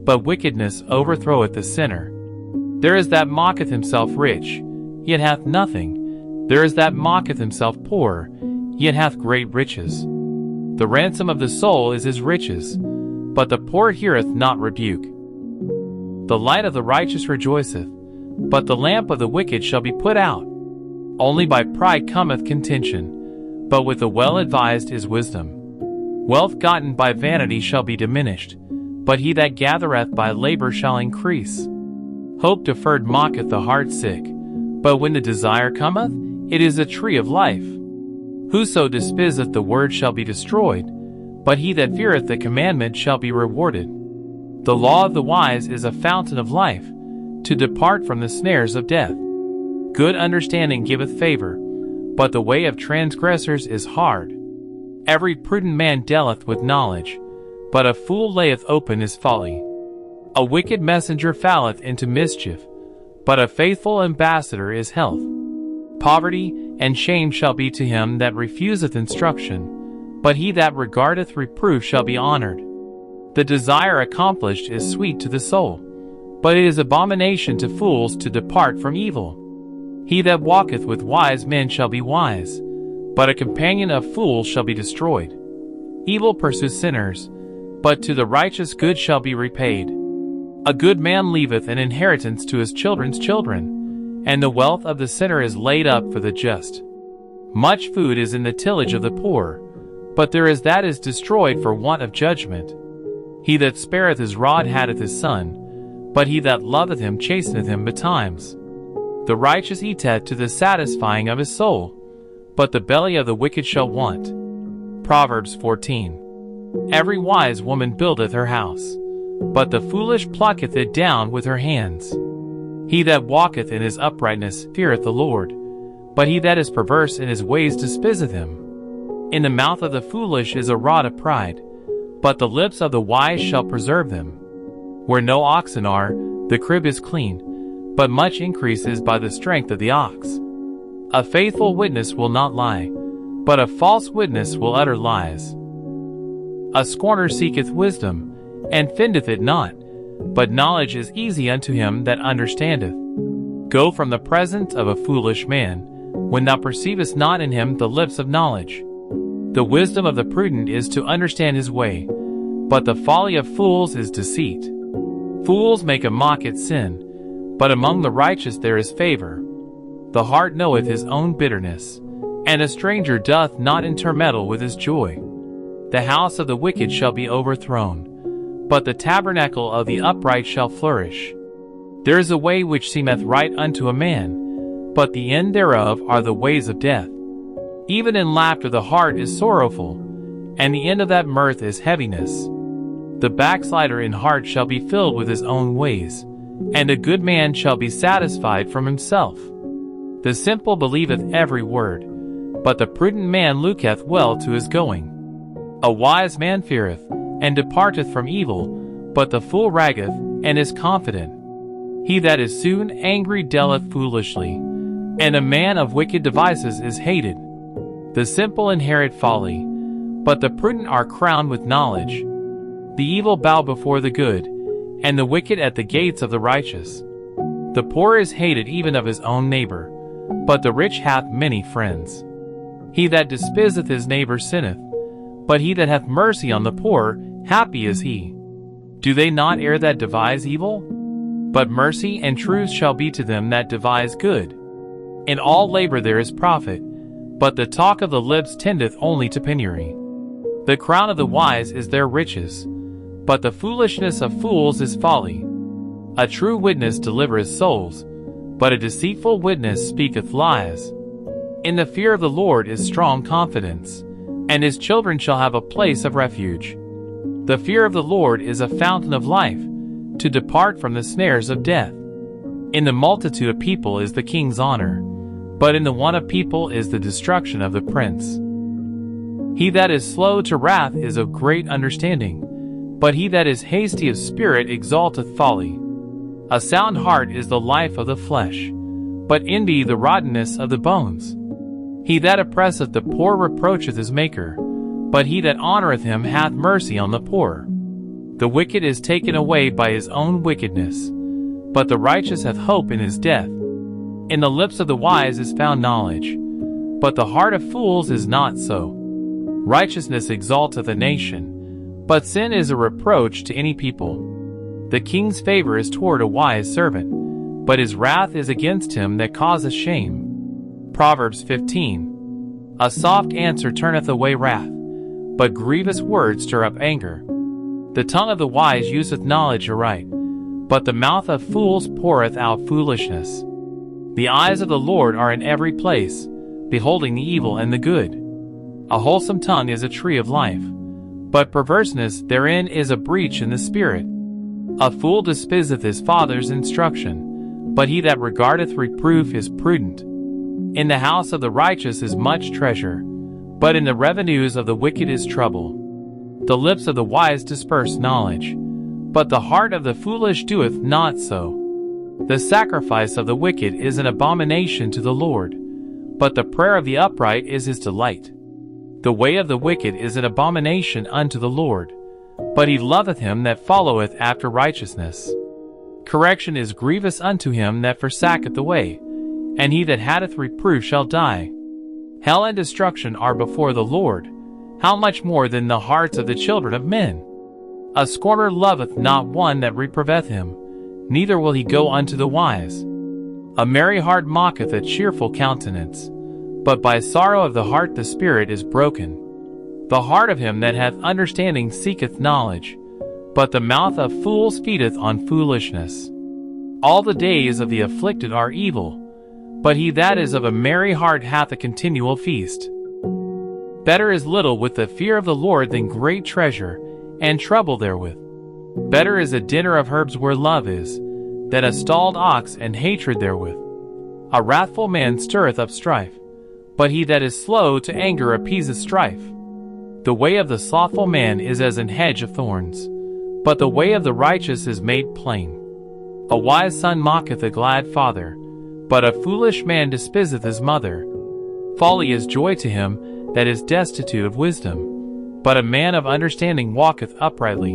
but wickedness overthroweth the sinner. There is that mocketh himself rich, yet hath nothing. There is that mocketh himself poor, yet hath great riches. The ransom of the soul is his riches, but the poor heareth not rebuke. The light of the righteous rejoiceth, but the lamp of the wicked shall be put out. Only by pride cometh contention, but with the well-advised is wisdom. Wealth gotten by vanity shall be diminished, but he that gathereth by labor shall increase. Hope deferred mocketh the heart sick, but when the desire cometh, it is a tree of life. Whoso despiseth the word shall be destroyed, but he that feareth the commandment shall be rewarded. The law of the wise is a fountain of life, to depart from the snares of death. Good understanding giveth favor, but the way of transgressors is hard. Every prudent man dealeth with knowledge, but a fool layeth open his folly. A wicked messenger falleth into mischief, but a faithful ambassador is health. Poverty and shame shall be to him that refuseth instruction, but he that regardeth reproof shall be honored. The desire accomplished is sweet to the soul, but it is abomination to fools to depart from evil. He that walketh with wise men shall be wise, but a companion of fools shall be destroyed. Evil pursues sinners, but to the righteous good shall be repaid. A good man leaveth an inheritance to his children's children, and the wealth of the sinner is laid up for the just. Much food is in the tillage of the poor, but there is that is destroyed for want of judgment. He that spareth his rod hateth his son, but he that loveth him chasteneth him betimes. The righteous eateth to the satisfying of his soul, but the belly of the wicked shall want. Proverbs 14. Every wise woman buildeth her house, but the foolish plucketh it down with her hands. He that walketh in his uprightness feareth the Lord, but he that is perverse in his ways despiseth him. In the mouth of the foolish is a rod of pride, but the lips of the wise shall preserve them. Where no oxen are, the crib is clean, but much increase is by the strength of the ox. A faithful witness will not lie, but a false witness will utter lies. A scorner seeketh wisdom, and findeth it not, but knowledge is easy unto him that understandeth. Go from the presence of a foolish man, when thou perceivest not in him the lips of knowledge. The wisdom of the prudent is to understand his way, but the folly of fools is deceit. Fools make a mock at sin, but among the righteous there is favor. The heart knoweth his own bitterness, and a stranger doth not intermeddle with his joy. The house of the wicked shall be overthrown, but the tabernacle of the upright shall flourish. There is a way which seemeth right unto a man, but the end thereof are the ways of death. Even in laughter the heart is sorrowful, and the end of that mirth is heaviness. The backslider in heart shall be filled with his own ways, and a good man shall be satisfied from himself. The simple believeth every word, but the prudent man looketh well to his going. A wise man feareth, and departeth from evil, but the fool raggeth, and is confident. He that is soon angry dealeth foolishly, and a man of wicked devices is hated. The simple inherit folly, but the prudent are crowned with knowledge. The evil bow before the good, and the wicked at the gates of the righteous. The poor is hated even of his own neighbor, but the rich hath many friends. He that despiseth his neighbor sinneth, but he that hath mercy on the poor, happy is he. Do they not err that devise evil? But mercy and truth shall be to them that devise good. In all labor there is profit, but the talk of the lips tendeth only to penury. The crown of the wise is their riches, but the foolishness of fools is folly. A true witness delivereth souls, but a deceitful witness speaketh lies. In the fear of the Lord is strong confidence, and his children shall have a place of refuge. The fear of the Lord is a fountain of life, to depart from the snares of death. In the multitude of people is the king's honor, but in the one of people is the destruction of the prince. He that is slow to wrath is of great understanding, but he that is hasty of spirit exalteth folly. A sound heart is the life of the flesh, but envy the rottenness of the bones. He that oppresseth the poor reproacheth his Maker, but he that honoureth him hath mercy on the poor. The wicked is taken away by his own wickedness, but the righteous hath hope in his death. In the lips of the wise is found knowledge, but the heart of fools is not so. Righteousness exalteth a nation, but sin is a reproach to any people. The king's favor is toward a wise servant, but his wrath is against him that causeth shame. Proverbs 15. A soft answer turneth away wrath, but grievous words stir up anger. The tongue of the wise useth knowledge aright, but the mouth of fools poureth out foolishness. The eyes of the Lord are in every place, beholding the evil and the good. A wholesome tongue is a tree of life, but perverseness therein is a breach in the spirit. A fool despiseth his father's instruction, but he that regardeth reproof is prudent. In the house of the righteous is much treasure, but in the revenues of the wicked is trouble. The lips of the wise disperse knowledge, but the heart of the foolish doeth not so. The sacrifice of the wicked is an abomination to the Lord, but the prayer of the upright is his delight. The way of the wicked is an abomination unto the Lord, but he loveth him that followeth after righteousness. Correction is grievous unto him that forsaketh the way, and he that hateth reproof shall die. Hell and destruction are before the Lord, how much more than the hearts of the children of men? A scorner loveth not one that reproveth him, neither will he go unto the wise. A merry heart mocketh a cheerful countenance, but by sorrow of the heart the spirit is broken. The heart of him that hath understanding seeketh knowledge, but the mouth of fools feedeth on foolishness. All the days of the afflicted are evil, but he that is of a merry heart hath a continual feast. Better is little with the fear of the Lord than great treasure, and trouble therewith. Better is a dinner of herbs where love is, than a stalled ox and hatred therewith. A wrathful man stirreth up strife, but he that is slow to anger appeaseth strife. The way of the slothful man is as an hedge of thorns, but the way of the righteous is made plain. A wise son mocketh a glad father, but a foolish man despiseth his mother. Folly is joy to him that is destitute of wisdom, but a man of understanding walketh uprightly.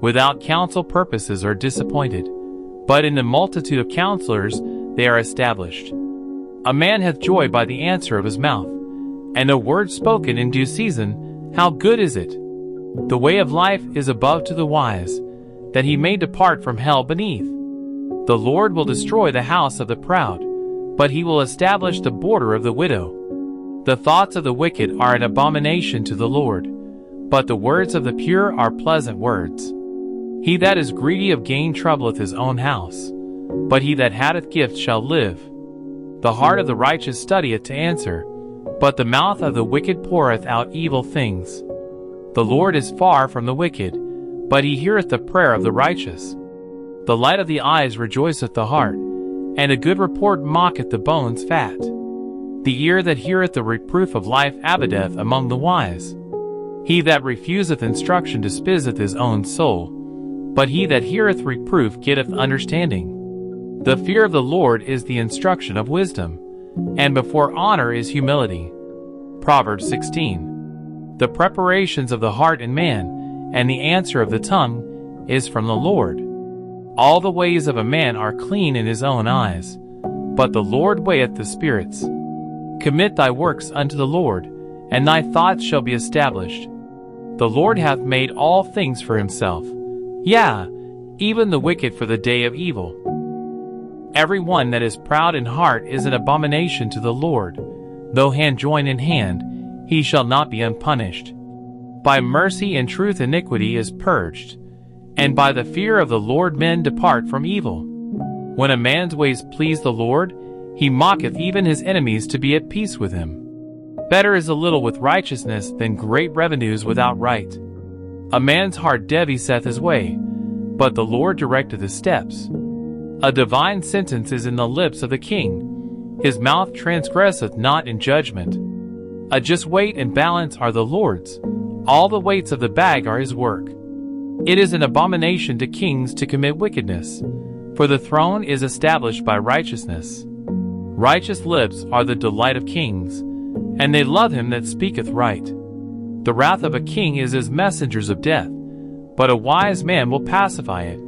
Without counsel purposes are disappointed, but in the multitude of counselors they are established. A man hath joy by the answer of his mouth, and a word spoken in due season, how good is it! The way of life is above to the wise, that he may depart from hell beneath. The Lord will destroy the house of the proud, but he will establish the border of the widow. The thoughts of the wicked are an abomination to the Lord, but the words of the pure are pleasant words. He that is greedy of gain troubleth his own house, but he that hateth gift shall live. The heart of the righteous studieth to answer, but the mouth of the wicked poureth out evil things. The Lord is far from the wicked, but he heareth the prayer of the righteous. The light of the eyes rejoiceth the heart, and a good report mocketh the bones fat. The ear that heareth the reproof of life abideth among the wise. He that refuseth instruction despiseth his own soul, but he that heareth reproof getteth understanding. The fear of the Lord is the instruction of wisdom, and before honor is humility. Proverbs 16. The preparations of the heart in man, and the answer of the tongue, is from the Lord. All the ways of a man are clean in his own eyes, but the Lord weigheth the spirits. Commit thy works unto the Lord, and thy thoughts shall be established. The Lord hath made all things for himself, yea, even the wicked for the day of evil. Every one that is proud in heart is an abomination to the Lord. Though hand join in hand, he shall not be unpunished. By mercy and truth iniquity is purged, and by the fear of the Lord men depart from evil. When a man's ways please the Lord, he mocketh even his enemies to be at peace with him. Better is a little with righteousness than great revenues without right. A man's heart deviseth his way, but the Lord directeth his steps. A divine sentence is in the lips of the king. His mouth transgresseth not in judgment. A just weight and balance are the Lord's. All the weights of the bag are his work. It is an abomination to kings to commit wickedness, for the throne is established by righteousness. Righteous lips are the delight of kings, and they love him that speaketh right. The wrath of a king is as messengers of death, but a wise man will pacify it.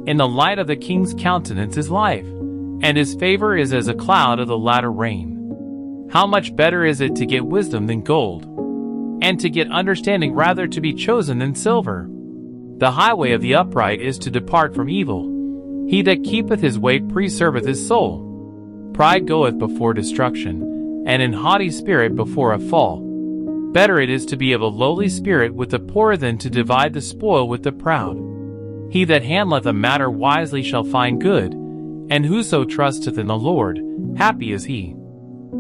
In the light of the king's countenance is life, and his favor is as a cloud of the latter rain. How much better is it to get wisdom than gold, and to get understanding rather to be chosen than silver? The highway of the upright is to depart from evil. He that keepeth his way preserveth his soul. Pride goeth before destruction, and an haughty spirit before a fall. Better it is to be of a lowly spirit with the poor than to divide the spoil with the proud. He that handleth a matter wisely shall find good, and whoso trusteth in the Lord, happy is he.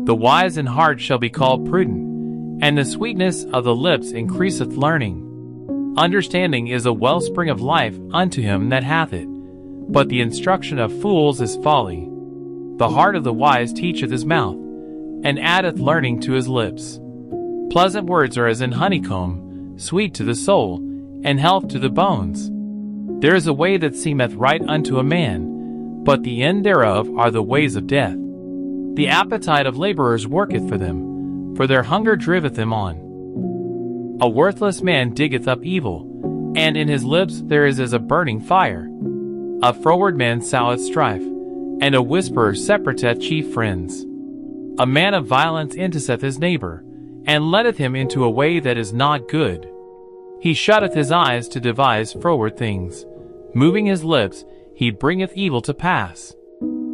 The wise in heart shall be called prudent, and the sweetness of the lips increaseth learning. Understanding is a wellspring of life unto him that hath it, but the instruction of fools is folly. The heart of the wise teacheth his mouth, and addeth learning to his lips. Pleasant words are as an honeycomb, sweet to the soul, and health to the bones. There is a way that seemeth right unto a man, but the end thereof are the ways of death. The appetite of laborers worketh for them, for their hunger driveth them on. A worthless man diggeth up evil, and in his lips there is as a burning fire. A froward man soweth strife, and a whisperer separateth chief friends. A man of violence intercesseth his neighbor, and leadeth him into a way that is not good. He shutteth his eyes to devise froward things. Moving his lips, he bringeth evil to pass.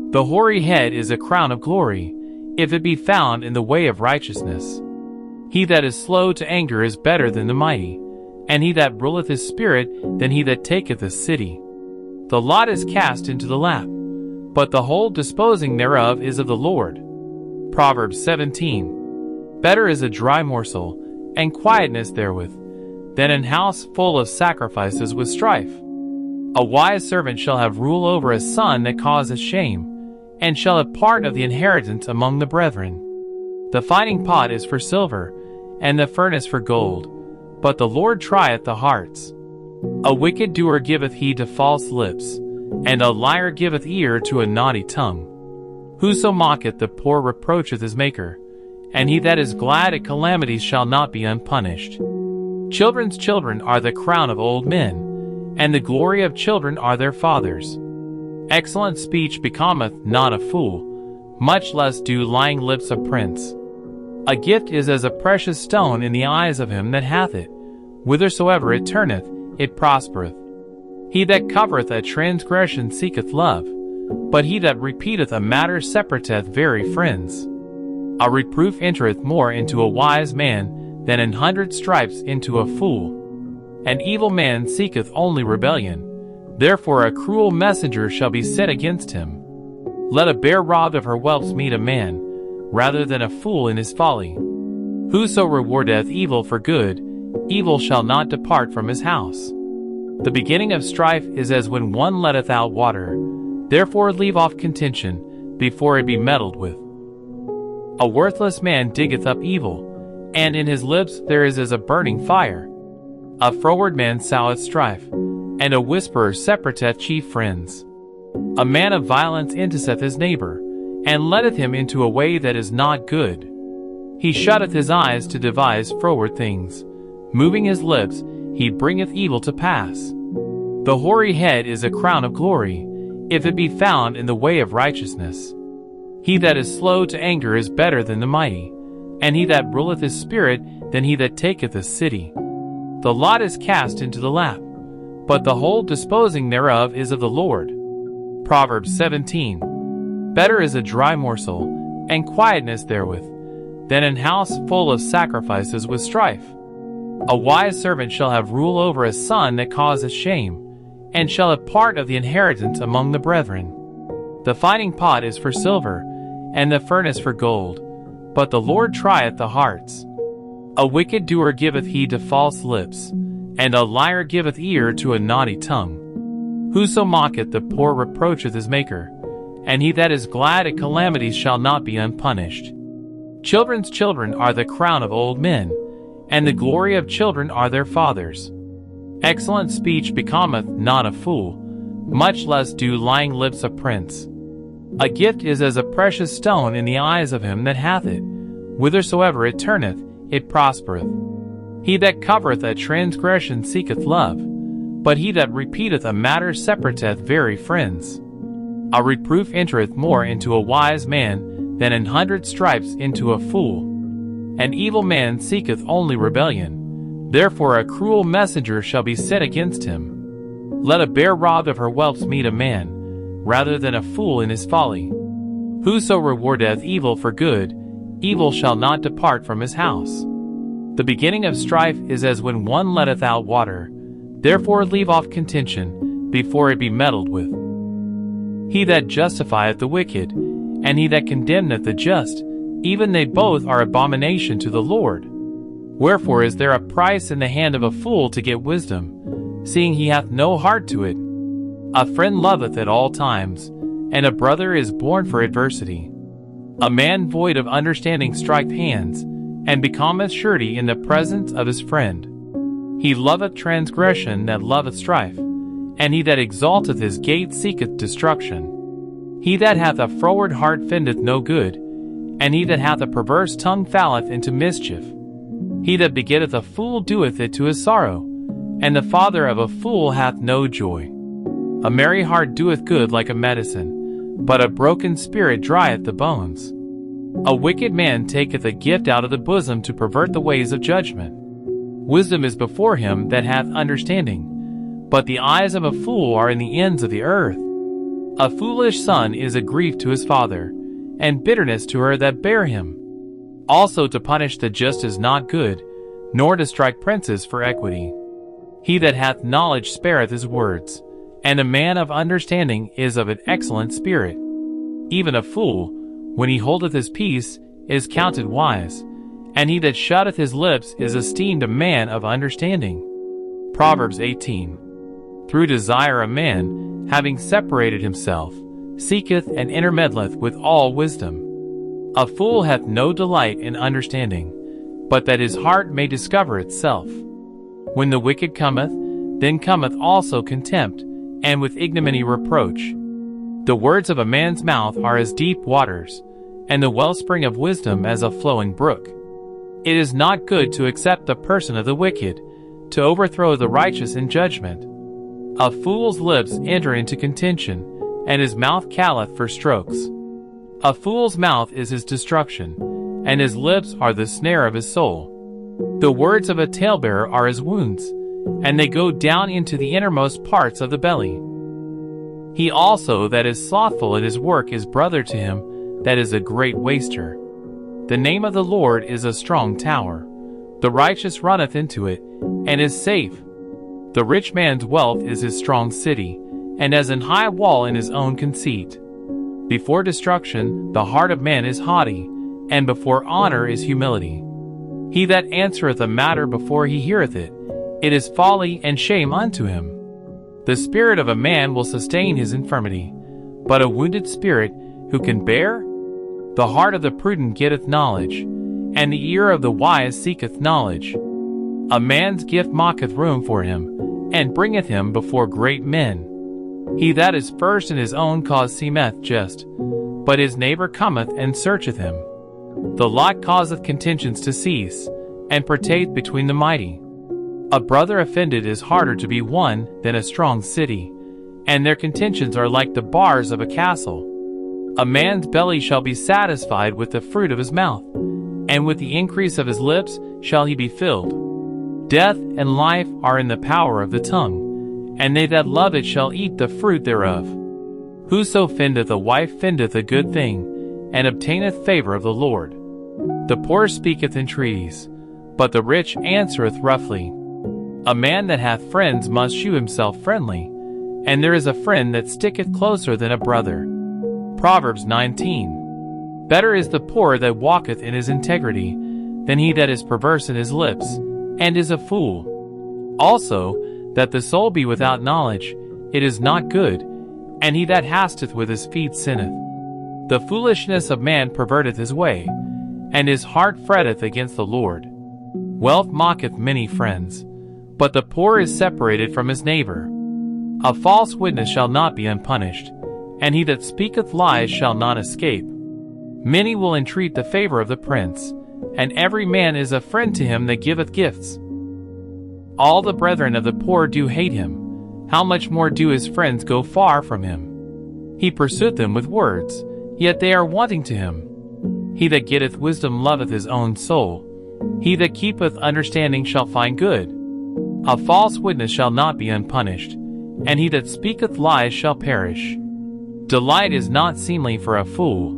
The hoary head is a crown of glory, if it be found in the way of righteousness. He that is slow to anger is better than the mighty, and he that ruleth his spirit than he that taketh a city. The lot is cast into the lap, but the whole disposing thereof is of the Lord. Proverbs 17. Better is a dry morsel, and quietness therewith, than an house full of sacrifices with strife. A wise servant shall have rule over a son that causeth shame, and shall have part of the inheritance among the brethren. The fining pot is for silver, and the furnace for gold, but the Lord trieth the hearts. A wicked doer giveth heed to false lips, and a liar giveth ear to a naughty tongue. Whoso mocketh the poor reproacheth his Maker, and he that is glad at calamities shall not be unpunished. Children's children are the crown of old men, and the glory of children are their fathers. Excellent speech becometh not a fool, much less do lying lips a prince. A gift is as a precious stone in the eyes of him that hath it. Whithersoever it turneth, it prospereth. He that covereth a transgression seeketh love, but he that repeateth a matter separateth very friends. A reproof entereth more into a wise man than 100 stripes into a fool. An evil man seeketh only rebellion, therefore a cruel messenger shall be set against him. Let a bear rob of her whelps meet a man, rather than a fool in his folly. Whoso rewardeth evil for good, evil shall not depart from his house. The beginning of strife is as when one letteth out water, therefore leave off contention, before it be meddled with. A worthless man diggeth up evil, and in his lips there is as a burning fire. A froward man soweth strife, and a whisperer separateth chief friends. A man of violence intercesseth his neighbor, and leadeth him into a way that is not good. He shutteth his eyes to devise froward things. Moving his lips, he bringeth evil to pass. The hoary head is a crown of glory, if it be found in the way of righteousness. He that is slow to anger is better than the mighty, and he that ruleth his spirit than he that taketh a city. The lot is cast into the lap, but the whole disposing thereof is of the Lord. Proverbs 17. Better is a dry morsel, and quietness therewith, than an house full of sacrifices with strife. A wise servant shall have rule over a son that causeth shame, and shall have part of the inheritance among the brethren. The fining pot is for silver, and the furnace for gold, but the Lord trieth the hearts. A wicked doer giveth heed to false lips, and a liar giveth ear to a naughty tongue. Whoso mocketh the poor reproacheth his Maker, and he that is glad at calamities shall not be unpunished. Children's children are the crown of old men, and the glory of children are their fathers. Excellent speech becometh not a fool, much less do lying lips a prince. A gift is as a precious stone in the eyes of him that hath it. Whithersoever it turneth, it prospereth. He that covereth a transgression seeketh love, but he that repeateth a matter separateth very friends. A reproof entereth more into a wise man than 100 stripes into a fool. An evil man seeketh only rebellion, therefore a cruel messenger shall be sent against him. Let a bear robbed of her whelps meet a man, rather than a fool in his folly. Whoso rewardeth evil for good, evil shall not depart from his house. The beginning of strife is as when one letteth out water, therefore leave off contention, before it be meddled with. He that justifieth the wicked, and he that condemneth the just, even they both are abomination to the Lord. Wherefore is there a price in the hand of a fool to get wisdom, seeing he hath no heart to it? A friend loveth at all times, and a brother is born for adversity. A man void of understanding striketh hands, and becometh surety in the presence of his friend. He loveth transgression that loveth strife, and he that exalteth his gate seeketh destruction. He that hath a froward heart findeth no good, and he that hath a perverse tongue falleth into mischief. He that begetteth a fool doeth it to his sorrow, and the father of a fool hath no joy. A merry heart doeth good like a medicine, but a broken spirit drieth the bones. A wicked man taketh a gift out of the bosom to pervert the ways of judgment. Wisdom is before him that hath understanding, but the eyes of a fool are in the ends of the earth. A foolish son is a grief to his father, and bitterness to her that bare him. Also to punish the just is not good, nor to strike princes for equity. He that hath knowledge spareth his words, and a man of understanding is of an excellent spirit. Even a fool, when he holdeth his peace, is counted wise, and he that shutteth his lips is esteemed a man of understanding. Proverbs 18. Through desire a man, having separated himself, seeketh and intermeddleth with all wisdom. A fool hath no delight in understanding, but that his heart may discover itself. When the wicked cometh, then cometh also contempt, and with ignominy reproach. The words of a man's mouth are as deep waters, and the wellspring of wisdom as a flowing brook. It is not good to accept the person of the wicked, to overthrow the righteous in judgment. A fool's lips enter into contention, and his mouth calleth for strokes. A fool's mouth is his destruction, and his lips are the snare of his soul. The words of a talebearer are his wounds, and they go down into the innermost parts of the belly. He also that is slothful in his work is brother to him that is a great waster. The name of the Lord is a strong tower. The righteous runneth into it, and is safe. The rich man's wealth is his strong city, and as an high wall in his own conceit. Before destruction the heart of man is haughty, and before honor is humility. He that answereth a matter before he heareth it, it is folly and shame unto him. The spirit of a man will sustain his infirmity, but a wounded spirit who can bear? The heart of the prudent getteth knowledge, and the ear of the wise seeketh knowledge. A man's gift mocketh room for him, and bringeth him before great men. He that is first in his own cause seemeth just, but his neighbor cometh and searcheth him. The lot causeth contentions to cease, and pertaineth between the mighty. A brother offended is harder to be won than a strong city, and their contentions are like the bars of a castle. A man's belly shall be satisfied with the fruit of his mouth, and with the increase of his lips shall he be filled. Death and life are in the power of the tongue, and they that love it shall eat the fruit thereof. Whoso findeth a wife findeth a good thing, and obtaineth favor of the Lord. The poor speaketh entreaties, but the rich answereth roughly. A man that hath friends must shew himself friendly, and there is a friend that sticketh closer than a brother. Proverbs 19. Better is the poor that walketh in his integrity, than he that is perverse in his lips, and is a fool. Also, that the soul be without knowledge, it is not good, and he that hasteth with his feet sinneth. The foolishness of man perverteth his way, and his heart fretteth against the Lord. Wealth mocketh many friends, but the poor is separated from his neighbor. A false witness shall not be unpunished, and he that speaketh lies shall not escape. Many will entreat the favor of the prince, and every man is a friend to him that giveth gifts. All the brethren of the poor do hate him. How much more do his friends go far from him? He pursueth them with words, yet they are wanting to him. He that getteth wisdom loveth his own soul. He that keepeth understanding shall find good. A false witness shall not be unpunished, and he that speaketh lies shall perish. Delight is not seemly for a fool,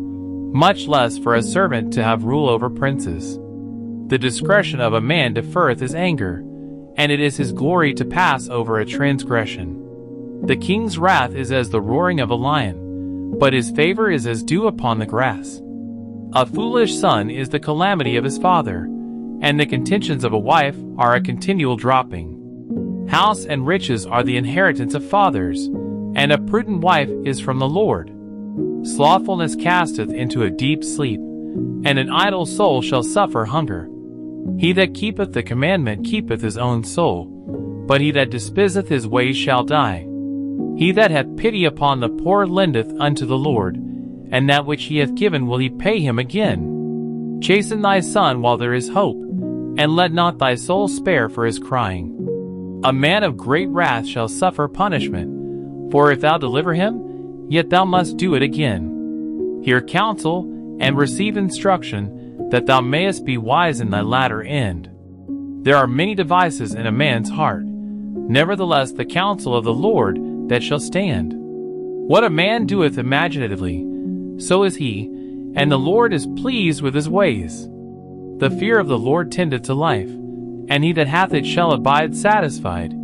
much less for a servant to have rule over princes. The discretion of a man deferreth his anger, and it is his glory to pass over a transgression. The king's wrath is as the roaring of a lion, but his favor is as dew upon the grass. A foolish son is the calamity of his father, and the contentions of a wife are a continual dropping. House and riches are the inheritance of fathers, and a prudent wife is from the Lord. Slothfulness casteth into a deep sleep, and an idle soul shall suffer hunger. He that keepeth the commandment keepeth his own soul, but he that despiseth his ways shall die. He that hath pity upon the poor lendeth unto the Lord, and that which he hath given will he pay him again. Chasten thy son while there is hope, and let not thy soul spare for his crying. A man of great wrath shall suffer punishment, for if thou deliver him, yet thou must do it again. Hear counsel, and receive instruction, that thou mayest be wise in thy latter end. There are many devices in a man's heart, nevertheless the counsel of the Lord that shall stand. What a man doeth imaginatively, so is he, and the Lord is pleased with his ways. The fear of the Lord tendeth to life, and he that hath it shall abide satisfied.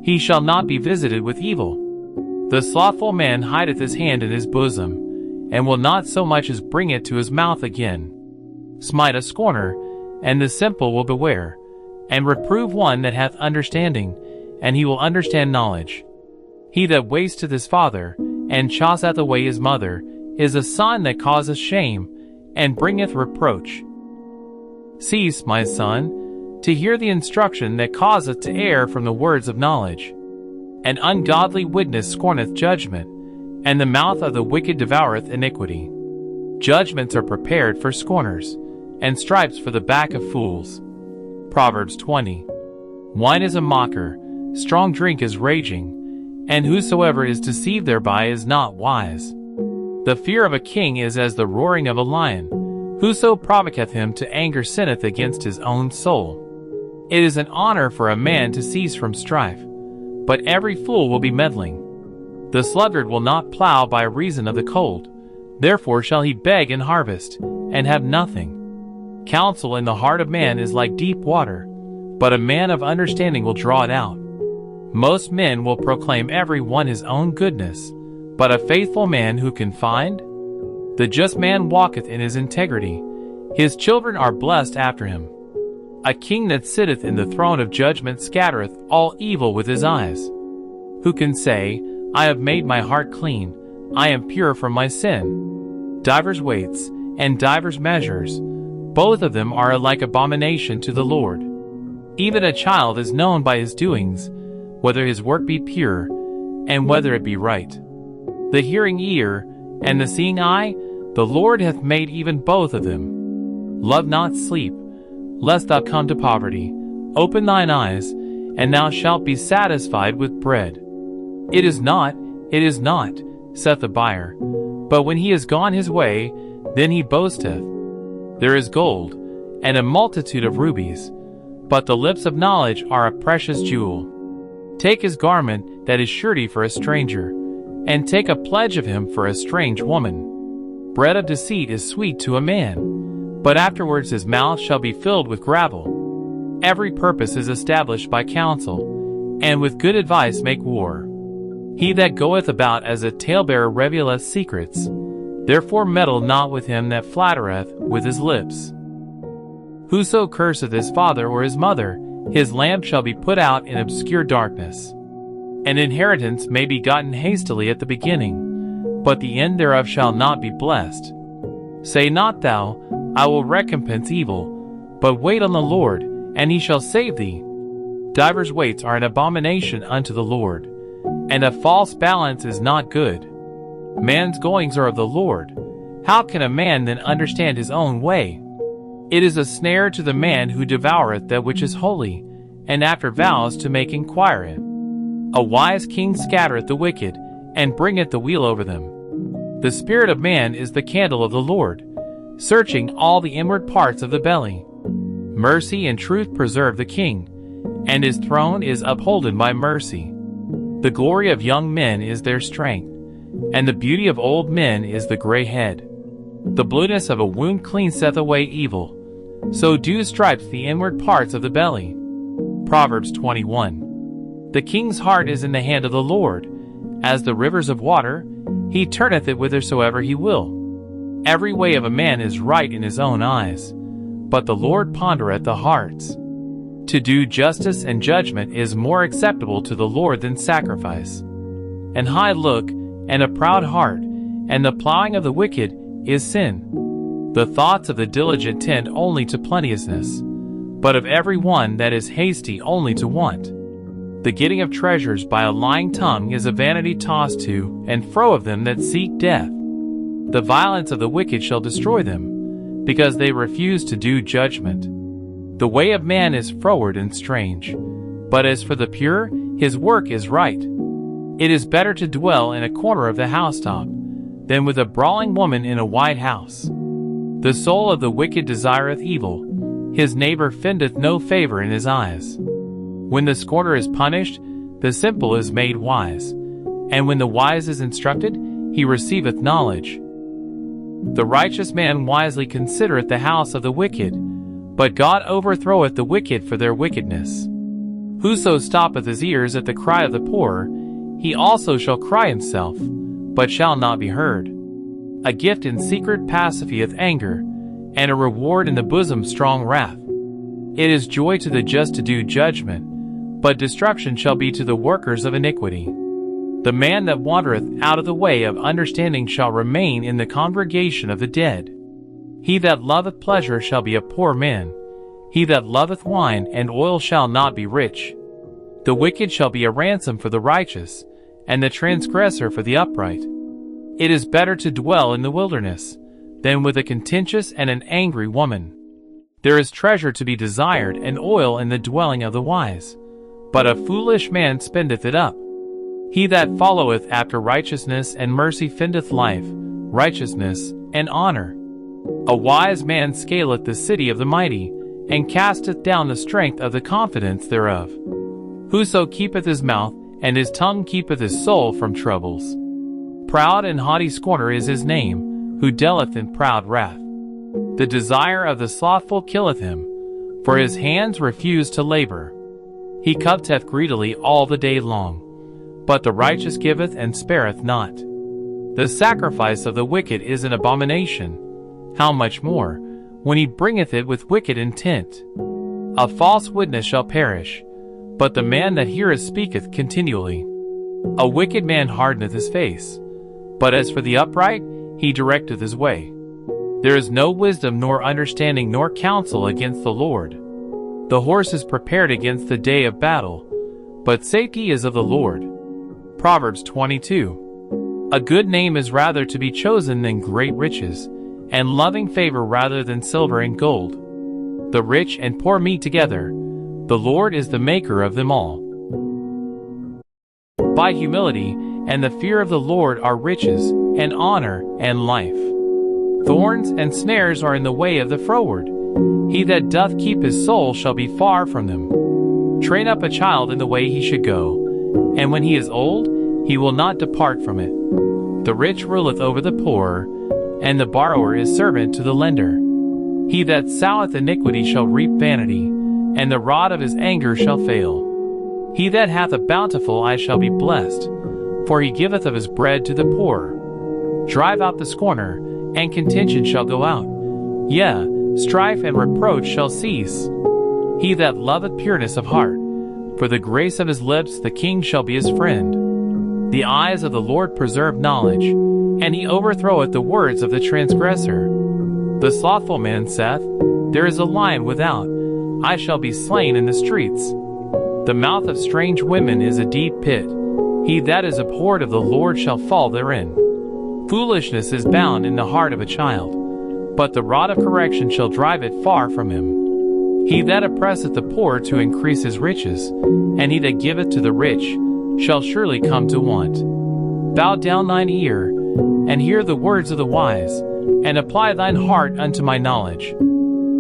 He shall not be visited with evil. The slothful man hideth his hand in his bosom, and will not so much as bring it to his mouth again. Smite a scorner, and the simple will beware, and reprove one that hath understanding, and he will understand knowledge. He that wasteth his father, and chaseth away his mother, is a son that causeth shame, and bringeth reproach. Cease, my son, to hear the instruction that causeth to err from the words of knowledge. An ungodly witness scorneth judgment, and the mouth of the wicked devoureth iniquity. Judgments are prepared for scorners, and stripes for the back of fools. Proverbs 20. Wine is a mocker, strong drink is raging, and whosoever is deceived thereby is not wise. The fear of a king is as the roaring of a lion. Whoso provoketh him to anger sinneth against his own soul. It is an honor for a man to cease from strife, but every fool will be meddling. The sluggard will not plow by reason of the cold, therefore shall he beg in harvest, and have nothing. Counsel in the heart of man is like deep water, but a man of understanding will draw it out. Most men will proclaim every one his own goodness, but a faithful man who can find? The just man walketh in his integrity, his children are blessed after him. A king that sitteth in the throne of judgment scattereth all evil with his eyes. Who can say, I have made my heart clean, I am pure from my sin? Divers weights, and divers measures, both of them are alike abomination to the Lord. Even a child is known by his doings, whether his work be pure, and whether it be right. The hearing ear, and the seeing eye, the Lord hath made even both of them. Love not sleep, lest thou come to poverty. Open thine eyes, and thou shalt be satisfied with bread. It is not, saith the buyer, but when he is gone his way, then he boasteth. There is gold, and a multitude of rubies, but the lips of knowledge are a precious jewel. Take his garment that is surety for a stranger, and take a pledge of him for a strange woman. Bread of deceit is sweet to a man, but afterwards his mouth shall be filled with gravel. Every purpose is established by counsel, and with good advice make war. He that goeth about as a talebearer revealeth secrets, therefore meddle not with him that flattereth with his lips. Whoso curseth his father or his mother, his lamp shall be put out in obscure darkness. An inheritance may be gotten hastily at the beginning, but the end thereof shall not be blessed. Say not thou, I will recompense evil, but wait on the Lord, and he shall save thee. Divers weights are an abomination unto the Lord, and a false balance is not good. Man's goings are of the Lord. How can a man then understand his own way? It is a snare to the man who devoureth that which is holy, and after vows to make inquire it. A wise king scattereth the wicked, and bringeth the wheel over them. The spirit of man is the candle of the Lord, searching all the inward parts of the belly. Mercy and truth preserve the king, and his throne is upholden by mercy. The glory of young men is their strength, and the beauty of old men is the gray head. The blueness of a wound cleanseth away evil, so do stripes the inward parts of the belly. Proverbs 21. The king's heart is in the hand of the Lord. As the rivers of water, he turneth it whithersoever he will. Every way of a man is right in his own eyes, but the Lord pondereth the hearts. To do justice and judgment is more acceptable to the Lord than sacrifice. An high look, and a proud heart, and the plowing of the wicked is sin. The thoughts of the diligent tend only to plenteousness, but of every one that is hasty only to want. The getting of treasures by a lying tongue is a vanity tossed to and fro of them that seek death. The violence of the wicked shall destroy them, because they refuse to do judgment. The way of man is froward and strange, but as for the pure, his work is right. It is better to dwell in a corner of the housetop than with a brawling woman in a wide house. The soul of the wicked desireth evil, his neighbor findeth no favor in his eyes. When the scorner is punished, the simple is made wise, and when the wise is instructed, he receiveth knowledge. The righteous man wisely considereth the house of the wicked, but God overthroweth the wicked for their wickedness. Whoso stoppeth his ears at the cry of the poor, he also shall cry himself, but shall not be heard. A gift in secret pacifieth anger, and a reward in the bosom strong wrath. It is joy to the just to do judgment, but destruction shall be to the workers of iniquity. The man that wandereth out of the way of understanding shall remain in the congregation of the dead. He that loveth pleasure shall be a poor man. He that loveth wine and oil shall not be rich. The wicked shall be a ransom for the righteous, and the transgressor for the upright. It is better to dwell in the wilderness than with a contentious and an angry woman. There is treasure to be desired and oil in the dwelling of the wise, but a foolish man spendeth it up. He that followeth after righteousness and mercy findeth life, righteousness, and honor. A wise man scaleth the city of the mighty, and casteth down the strength of the confidence thereof. Whoso keepeth his mouth, and his tongue keepeth his soul from troubles. Proud and haughty scorner is his name, who dealeth in proud wrath. The desire of the slothful killeth him, for his hands refuse to labor. He coveteth greedily all the day long, but the righteous giveth and spareth not. The sacrifice of the wicked is an abomination. How much more, when he bringeth it with wicked intent? A false witness shall perish, but the man that heareth speaketh continually. A wicked man hardeneth his face, but as for the upright, he directeth his way. There is no wisdom nor understanding nor counsel against the Lord. The horse is prepared against the day of battle, but safety is of the Lord. Proverbs 22. A good name is rather to be chosen than great riches, and loving favor rather than silver and gold. The rich and poor meet together. The Lord is the maker of them all. By humility and the fear of the Lord are riches, and honor, and life. Thorns and snares are in the way of the froward. He that doth keep his soul shall be far from them. Train up a child in the way he should go, and when he is old, he will not depart from it. The rich ruleth over the poor, and the borrower is servant to the lender. He that soweth iniquity shall reap vanity, and the rod of his anger shall fail. He that hath a bountiful eye shall be blessed, for he giveth of his bread to the poor. Drive out the scorner, and contention shall go out. Yea, strife and reproach shall cease. He that loveth pureness of heart, For the grace of his lips the king shall be his friend. The eyes of the Lord preserve knowledge, and he overthroweth the words of the transgressor. The slothful man saith, There is a lion without, I shall be slain in the streets. The mouth of strange women is a deep pit. He that is abhorred of the Lord shall fall therein. Foolishness is bound in the heart of a child, but the rod of correction shall drive it far from him. He that oppresseth the poor to increase his riches, and he that giveth to the rich, shall surely come to want. Bow down thine ear, and hear the words of the wise, and apply thine heart unto my knowledge.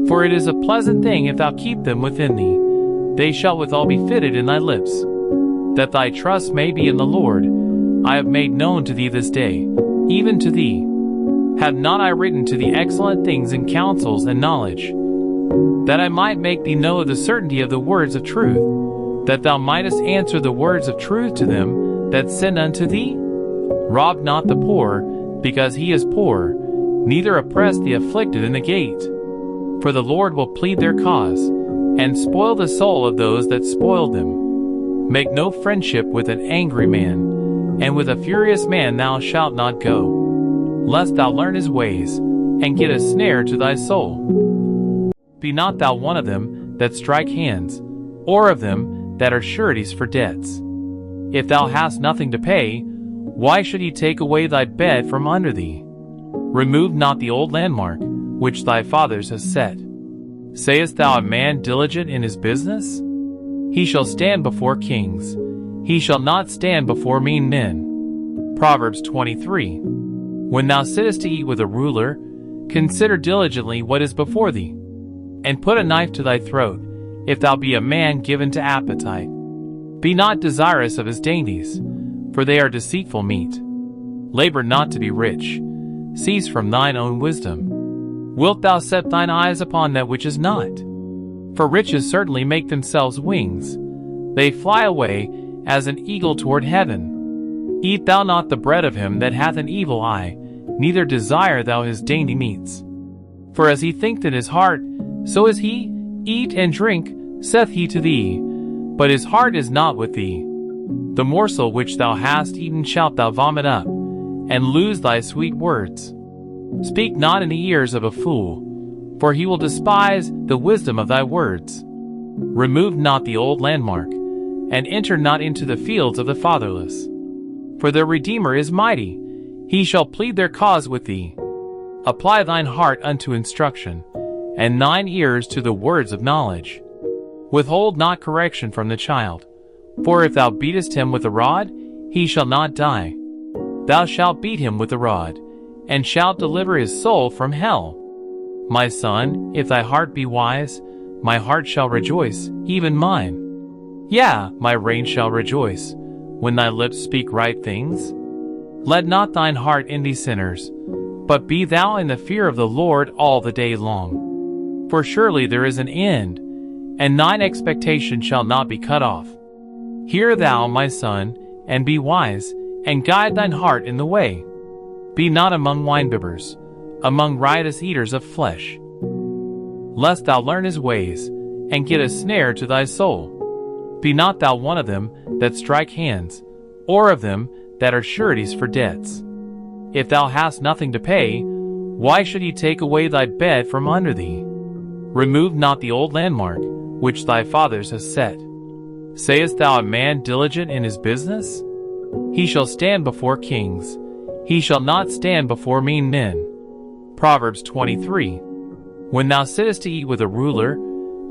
For it is a pleasant thing if thou keep them within thee. They shall withal be fitted in thy lips. That thy trust may be in the Lord, I have made known to thee this day, even to thee. Have not I written to thee excellent things in counsels and knowledge, that I might make thee know the certainty of the words of truth, that thou mightest answer the words of truth to them that send unto thee? Rob not the poor, because he is poor, neither oppress the afflicted in the gate. For the Lord will plead their cause, and spoil the soul of those that spoil them. Make no friendship with an angry man, and with a furious man thou shalt not go, lest thou learn his ways, and get a snare to thy soul. Be not thou one of them that strike hands, or of them that are sureties for debts. If thou hast nothing to pay, why should he take away thy bed from under thee? Remove not the old landmark, which thy fathers have set. Sayest thou a man diligent in his business? He shall stand before kings. He shall not stand before mean men. Proverbs 23. When thou sittest to eat with a ruler, consider diligently what is before thee, and put a knife to thy throat, if thou be a man given to appetite. Be not desirous of his dainties, for they are deceitful meat. Labor not to be rich. Cease from thine own wisdom. Wilt thou set thine eyes upon that which is not? For riches certainly make themselves wings. They fly away as an eagle toward heaven. Eat thou not the bread of him that hath an evil eye, neither desire thou his dainty meats. For as he thinketh in his heart, so is he. Eat and drink, saith he to thee, but his heart is not with thee. The morsel which thou hast eaten shalt thou vomit up, and lose thy sweet words. Speak not in the ears of a fool, for he will despise the wisdom of thy words. Remove not the old landmark, and enter not into the fields of the fatherless. For their Redeemer is mighty, he shall plead their cause with thee. Apply thine heart unto instruction, and thine ears to the words of knowledge. Withhold not correction from the child, for if thou beatest him with a rod, he shall not die. Thou shalt beat him with a rod, and shalt deliver his soul from hell. My son, if thy heart be wise, my heart shall rejoice, even mine. Yea, my reign shall rejoice, when thy lips speak right things. Let not thine heart envy sinners, but be thou in the fear of the Lord all the day long. For surely there is an end, and thine expectation shall not be cut off. Hear thou, my son, and be wise, and guide thine heart in the way. Be not among winebibbers, among riotous eaters of flesh, lest thou learn his ways, and get a snare to thy soul. Be not thou one of them that strike hands, or of them that are sureties for debts. If thou hast nothing to pay, why should he take away thy bed from under thee? Remove not the old landmark, which thy fathers have set. Sayest thou a man diligent in his business? He shall stand before kings. He shall not stand before mean men. Proverbs 23. When thou sittest to eat with a ruler,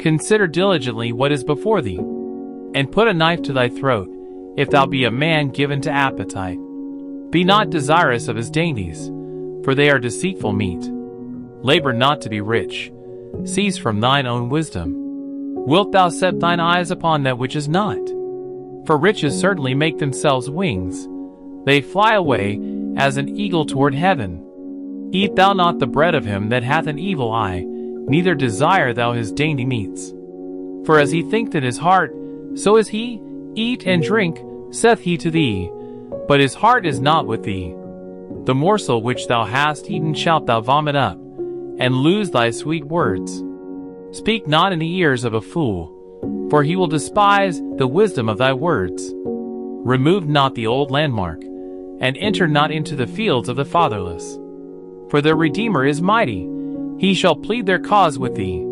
consider diligently what is before thee, and put a knife to thy throat, if thou be a man given to appetite. Be not desirous of his dainties, for they are deceitful meat. Labor not to be rich. Cease from thine own wisdom. Wilt thou set thine eyes upon that which is not? For riches certainly make themselves wings. They fly away as an eagle toward heaven. Eat thou not the bread of him that hath an evil eye, neither desire thou his dainty meats. For as he thinketh in his heart, so is he. Eat and drink, saith he to thee, but his heart is not with thee. The morsel which thou hast eaten shalt thou vomit up, and lose thy sweet words. Speak not in the ears of a fool, for he will despise the wisdom of thy words. Remove not the old landmark, and enter not into the fields of the fatherless. For their Redeemer is mighty, he shall plead their cause with thee.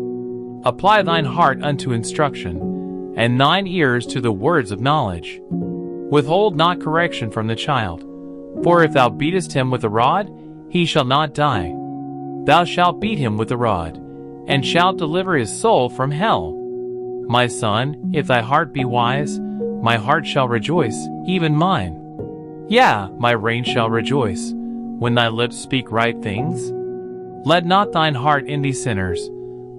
Apply thine heart unto instruction, and thine ears to the words of knowledge. Withhold not correction from the child, for if thou beatest him with a rod, he shall not die. Thou shalt beat him with a rod, and shalt deliver his soul from hell. My son, if thy heart be wise, my heart shall rejoice, even mine. Yea, my reign shall rejoice, when thy lips speak right things. Let not thine heart envy sinners,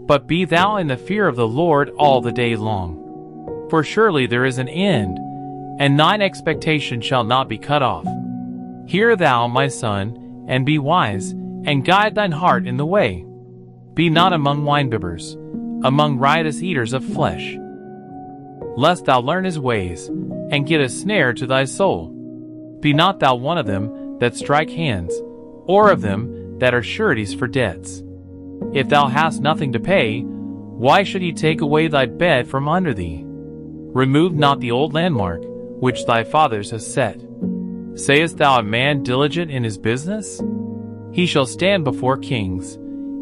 but be thou in the fear of the Lord all the day long. For surely there is an end, and thine expectation shall not be cut off. Hear thou, my son, and be wise, and guide thine heart in the way. Be not among winebibbers, among riotous eaters of flesh, lest thou learn his ways, and get a snare to thy soul. Be not thou one of them that strike hands, or of them that are sureties for debts. If thou hast nothing to pay, why should he take away thy bed from under thee? Remove not the old landmark, which thy fathers have set. Sayest thou a man diligent in his business? He shall stand before kings.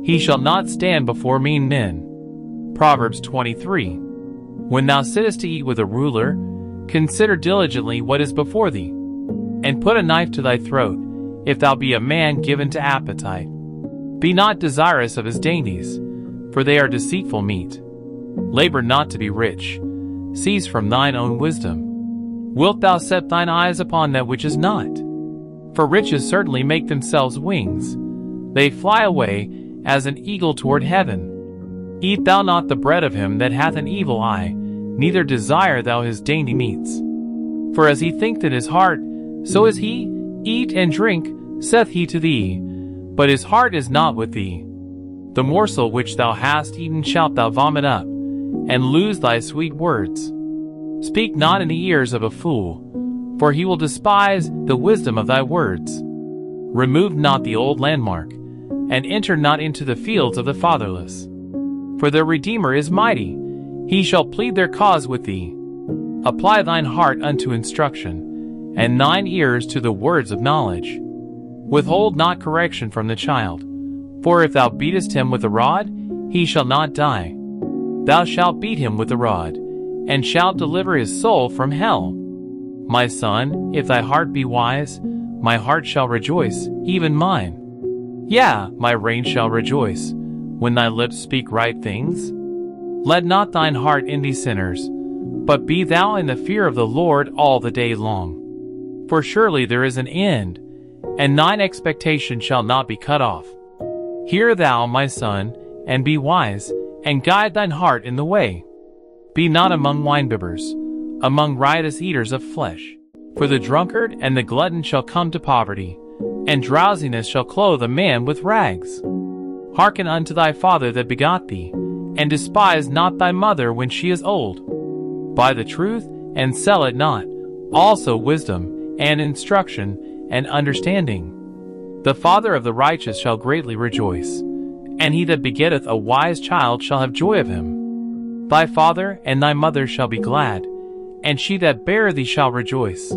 He shall not stand before mean men. Proverbs 23. When thou sittest to eat with a ruler, consider diligently what is before thee, and put a knife to thy throat, if thou be a man given to appetite. Be not desirous of his dainties, for they are deceitful meat. Labor not to be rich. Cease from thine own wisdom. Wilt thou set thine eyes upon that which is not? For riches certainly make themselves wings. They fly away as an eagle toward heaven. Eat thou not the bread of him that hath an evil eye, neither desire thou his dainty meats. For as he thinketh in his heart, so is he. Eat and drink, saith he to thee, but his heart is not with thee. The morsel which thou hast eaten shalt thou vomit up, and lose thy sweet words. Speak not in the ears of a fool, for he will despise the wisdom of thy words. Remove not the old landmark, and enter not into the fields of the fatherless. For their Redeemer is mighty, he shall plead their cause with thee. Apply thine heart unto instruction, and thine ears to the words of knowledge. Withhold not correction from the child, for if thou beatest him with a rod, he shall not die. Thou shalt beat him with a rod, and shalt deliver his soul from hell. My son, if thy heart be wise, my heart shall rejoice, even mine. Yea, my reign shall rejoice, when thy lips speak right things. Let not thine heart envy sinners, but be thou in the fear of the Lord all the day long. For surely there is an end, and thine expectation shall not be cut off. Hear thou, my son, and be wise, and guide thine heart in the way. Be not among winebibbers, among riotous eaters of flesh. For the drunkard and the glutton shall come to poverty, and drowsiness shall clothe a man with rags. Hearken unto thy father that begot thee, and despise not thy mother when she is old. Buy the truth, and sell it not, also wisdom, and instruction, and understanding. The father of the righteous shall greatly rejoice, and he that begetteth a wise child shall have joy of him. Thy father and thy mother shall be glad, and she that bare thee shall rejoice.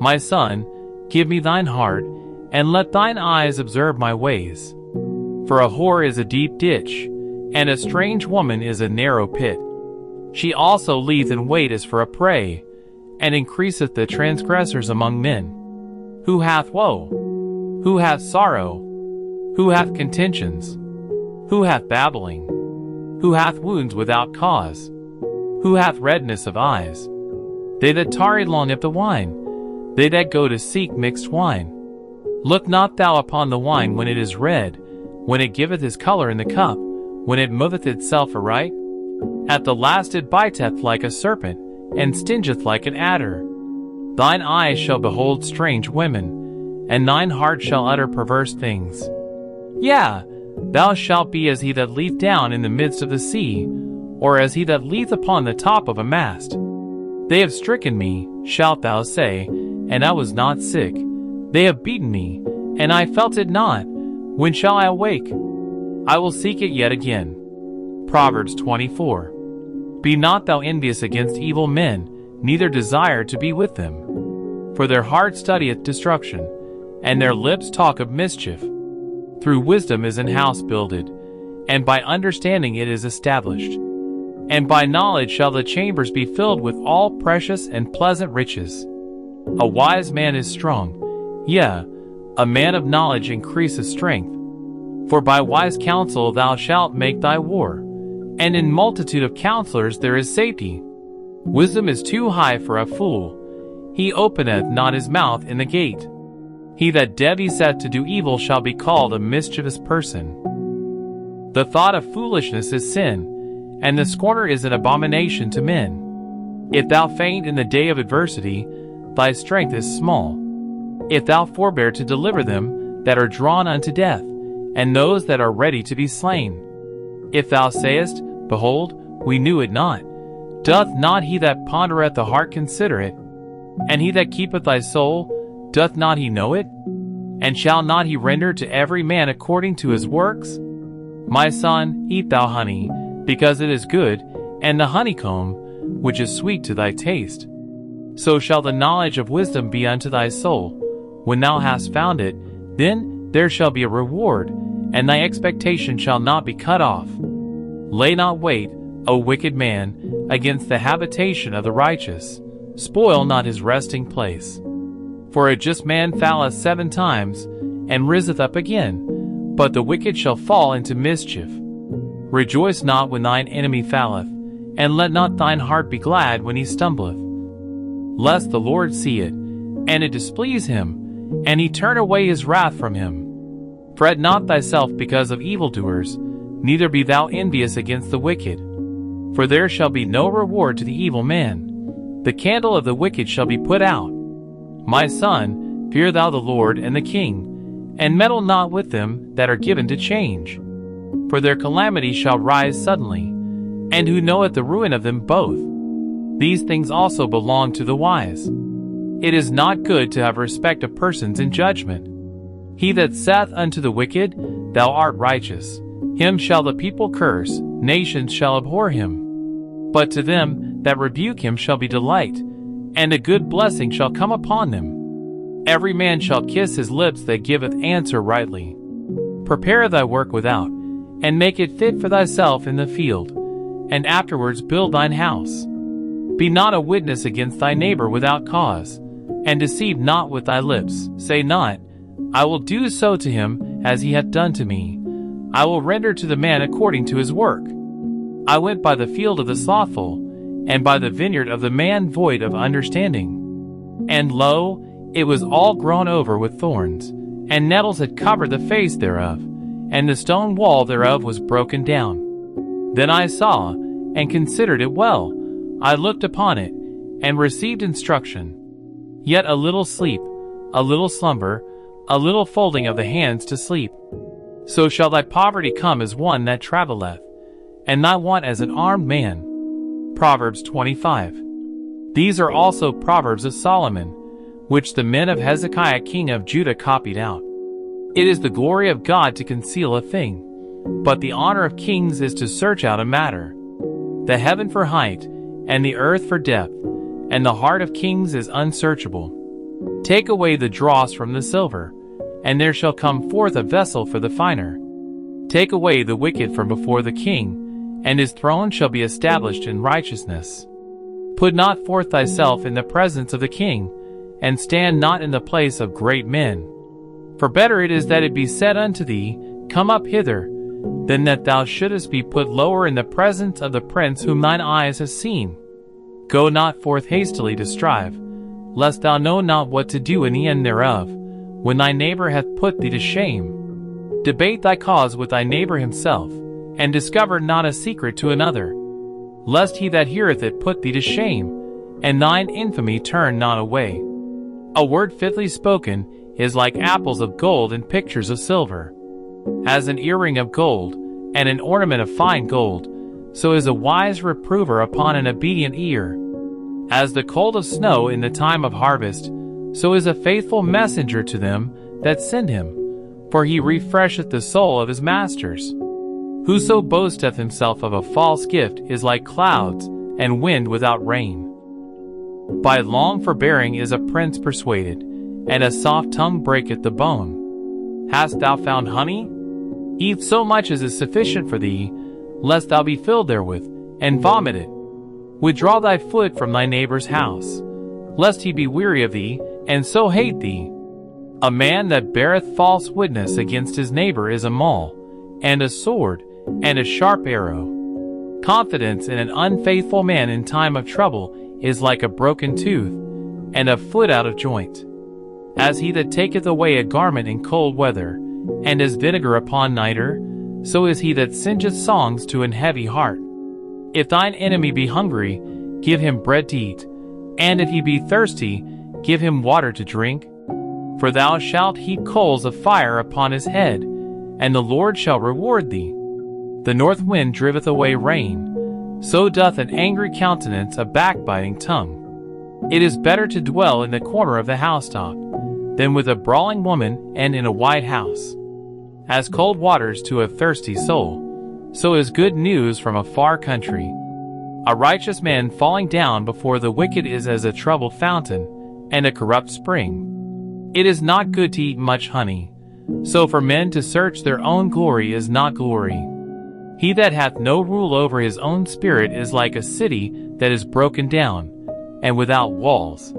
My son, give me thine heart, and let thine eyes observe my ways. For a whore is a deep ditch, and a strange woman is a narrow pit. She also lieth in wait as for a prey, and increaseth the transgressors among men. Who hath woe? Who hath sorrow? Who hath contentions? Who hath babbling? Who hath wounds without cause? Who hath redness of eyes? They that tarry long at the wine, they that go to seek mixed wine. Look not thou upon the wine when it is red, when it giveth his color in the cup, when it moveth itself aright? At the last it biteth like a serpent, and stingeth like an adder. Thine eyes shall behold strange women, and thine heart shall utter perverse things. Yea, thou shalt be as he that leaped down in the midst of the sea, or as he that leaped upon the top of a mast. They have stricken me, shalt thou say, and I was not sick. They have beaten me, and I felt it not. When shall I awake? I will seek it yet again. Proverbs 24. Be not thou envious against evil men, neither desire to be with them. For their heart studieth destruction, and their lips talk of mischief. Through wisdom is an house builded, and by understanding it is established. And by knowledge shall the chambers be filled with all precious and pleasant riches. A wise man is strong, yea, a man of knowledge increaseth strength. For by wise counsel thou shalt make thy war, and in multitude of counselors there is safety. Wisdom is too high for a fool, he openeth not his mouth in the gate. He that deviseth to do evil shall be called a mischievous person. The thought of foolishness is sin, and the scorner is an abomination to men. If thou faint in the day of adversity, thy strength is small. If thou forbear to deliver them that are drawn unto death, and those that are ready to be slain. If thou sayest, Behold, we knew it not, doth not he that pondereth the heart consider it? And he that keepeth thy soul, doth not he know it? And shall not he render to every man according to his works? My son, eat thou honey, because it is good, and the honeycomb, which is sweet to thy taste. So shall the knowledge of wisdom be unto thy soul. When thou hast found it, then there shall be a reward, and thy expectation shall not be cut off. Lay not wait, O wicked man, against the habitation of the righteous. Spoil not his resting place. For a just man falleth 7 times, and riseth up again, but the wicked shall fall into mischief. Rejoice not when thine enemy falleth, and let not thine heart be glad when he stumbleth. Lest the Lord see it, and it displease him, and he turn away his wrath from him. Fret not thyself because of evildoers, neither be thou envious against the wicked. For there shall be no reward to the evil man. The candle of the wicked shall be put out. My son, fear thou the Lord and the king, and meddle not with them that are given to change. For their calamity shall rise suddenly, and who knoweth the ruin of them both? These things also belong to the wise. It is not good to have respect of persons in judgment. He that saith unto the wicked, Thou art righteous, him shall the people curse, nations shall abhor him. But to them that rebuke him shall be delight, and a good blessing shall come upon them. Every man shall kiss his lips that giveth answer rightly. Prepare thy work without, and make it fit for thyself in the field, and afterwards build thine house. Be not a witness against thy neighbor without cause, and deceive not with thy lips. Say not, I will do so to him as he hath done to me. I will render to the man according to his work. I went by the field of the slothful, and by the vineyard of the man void of understanding. And lo, it was all grown over with thorns, and nettles had covered the face thereof, and the stone wall thereof was broken down. Then I saw, and considered it well. I looked upon it, and received instruction. Yet a little sleep, a little slumber, a little folding of the hands to sleep. So shall thy poverty come as one that travelleth, and thy want as an armed man. Proverbs 25. These are also Proverbs of Solomon, which the men of Hezekiah king of Judah copied out. It is the glory of God to conceal a thing, but the honor of kings is to search out a matter. The heaven for height, and the earth for depth, and the heart of kings is unsearchable. Take away the dross from the silver, and there shall come forth a vessel for the finer. Take away the wicked from before the king, and his throne shall be established in righteousness. Put not forth thyself in the presence of the king, and stand not in the place of great men. For better it is that it be said unto thee, Come up hither, than that thou shouldest be put lower in the presence of the prince whom thine eyes have seen. Go not forth hastily to strive, lest thou know not what to do in the end thereof, when thy neighbor hath put thee to shame. Debate thy cause with thy neighbor himself, and discover not a secret to another, lest he that heareth it put thee to shame, and thine infamy turn not away. A word fitly spoken is like apples of gold and pictures of silver. As an earring of gold, and an ornament of fine gold, so is a wise reprover upon an obedient ear. As the cold of snow in the time of harvest, so is a faithful messenger to them that send him, for he refresheth the soul of his masters. Whoso boasteth himself of a false gift is like clouds, and wind without rain. By long forbearing is a prince persuaded, and a soft tongue breaketh the bone. Hast thou found honey? Eat so much as is sufficient for thee, lest thou be filled therewith, and vomit it. Withdraw thy foot from thy neighbor's house, lest he be weary of thee, and so hate thee. A man that beareth false witness against his neighbor is a maul, and a sword, and a sharp arrow. Confidence in an unfaithful man in time of trouble is like a broken tooth, and a foot out of joint. As he that taketh away a garment in cold weather, and as vinegar upon nitre, so is he that singeth songs to an heavy heart. If thine enemy be hungry, give him bread to eat, and if he be thirsty, give him water to drink. For thou shalt heap coals of fire upon his head, and the Lord shall reward thee. The north wind driveth away rain, so doth an angry countenance a backbiting tongue. It is better to dwell in the corner of the housetop, than with a brawling woman and in a wide house. As cold waters to a thirsty soul, so is good news from a far country. A righteous man falling down before the wicked is as a troubled fountain, and a corrupt spring. It is not good to eat much honey, so for men to search their own glory is not glory. He that hath no rule over his own spirit is like a city that is broken down, and without walls.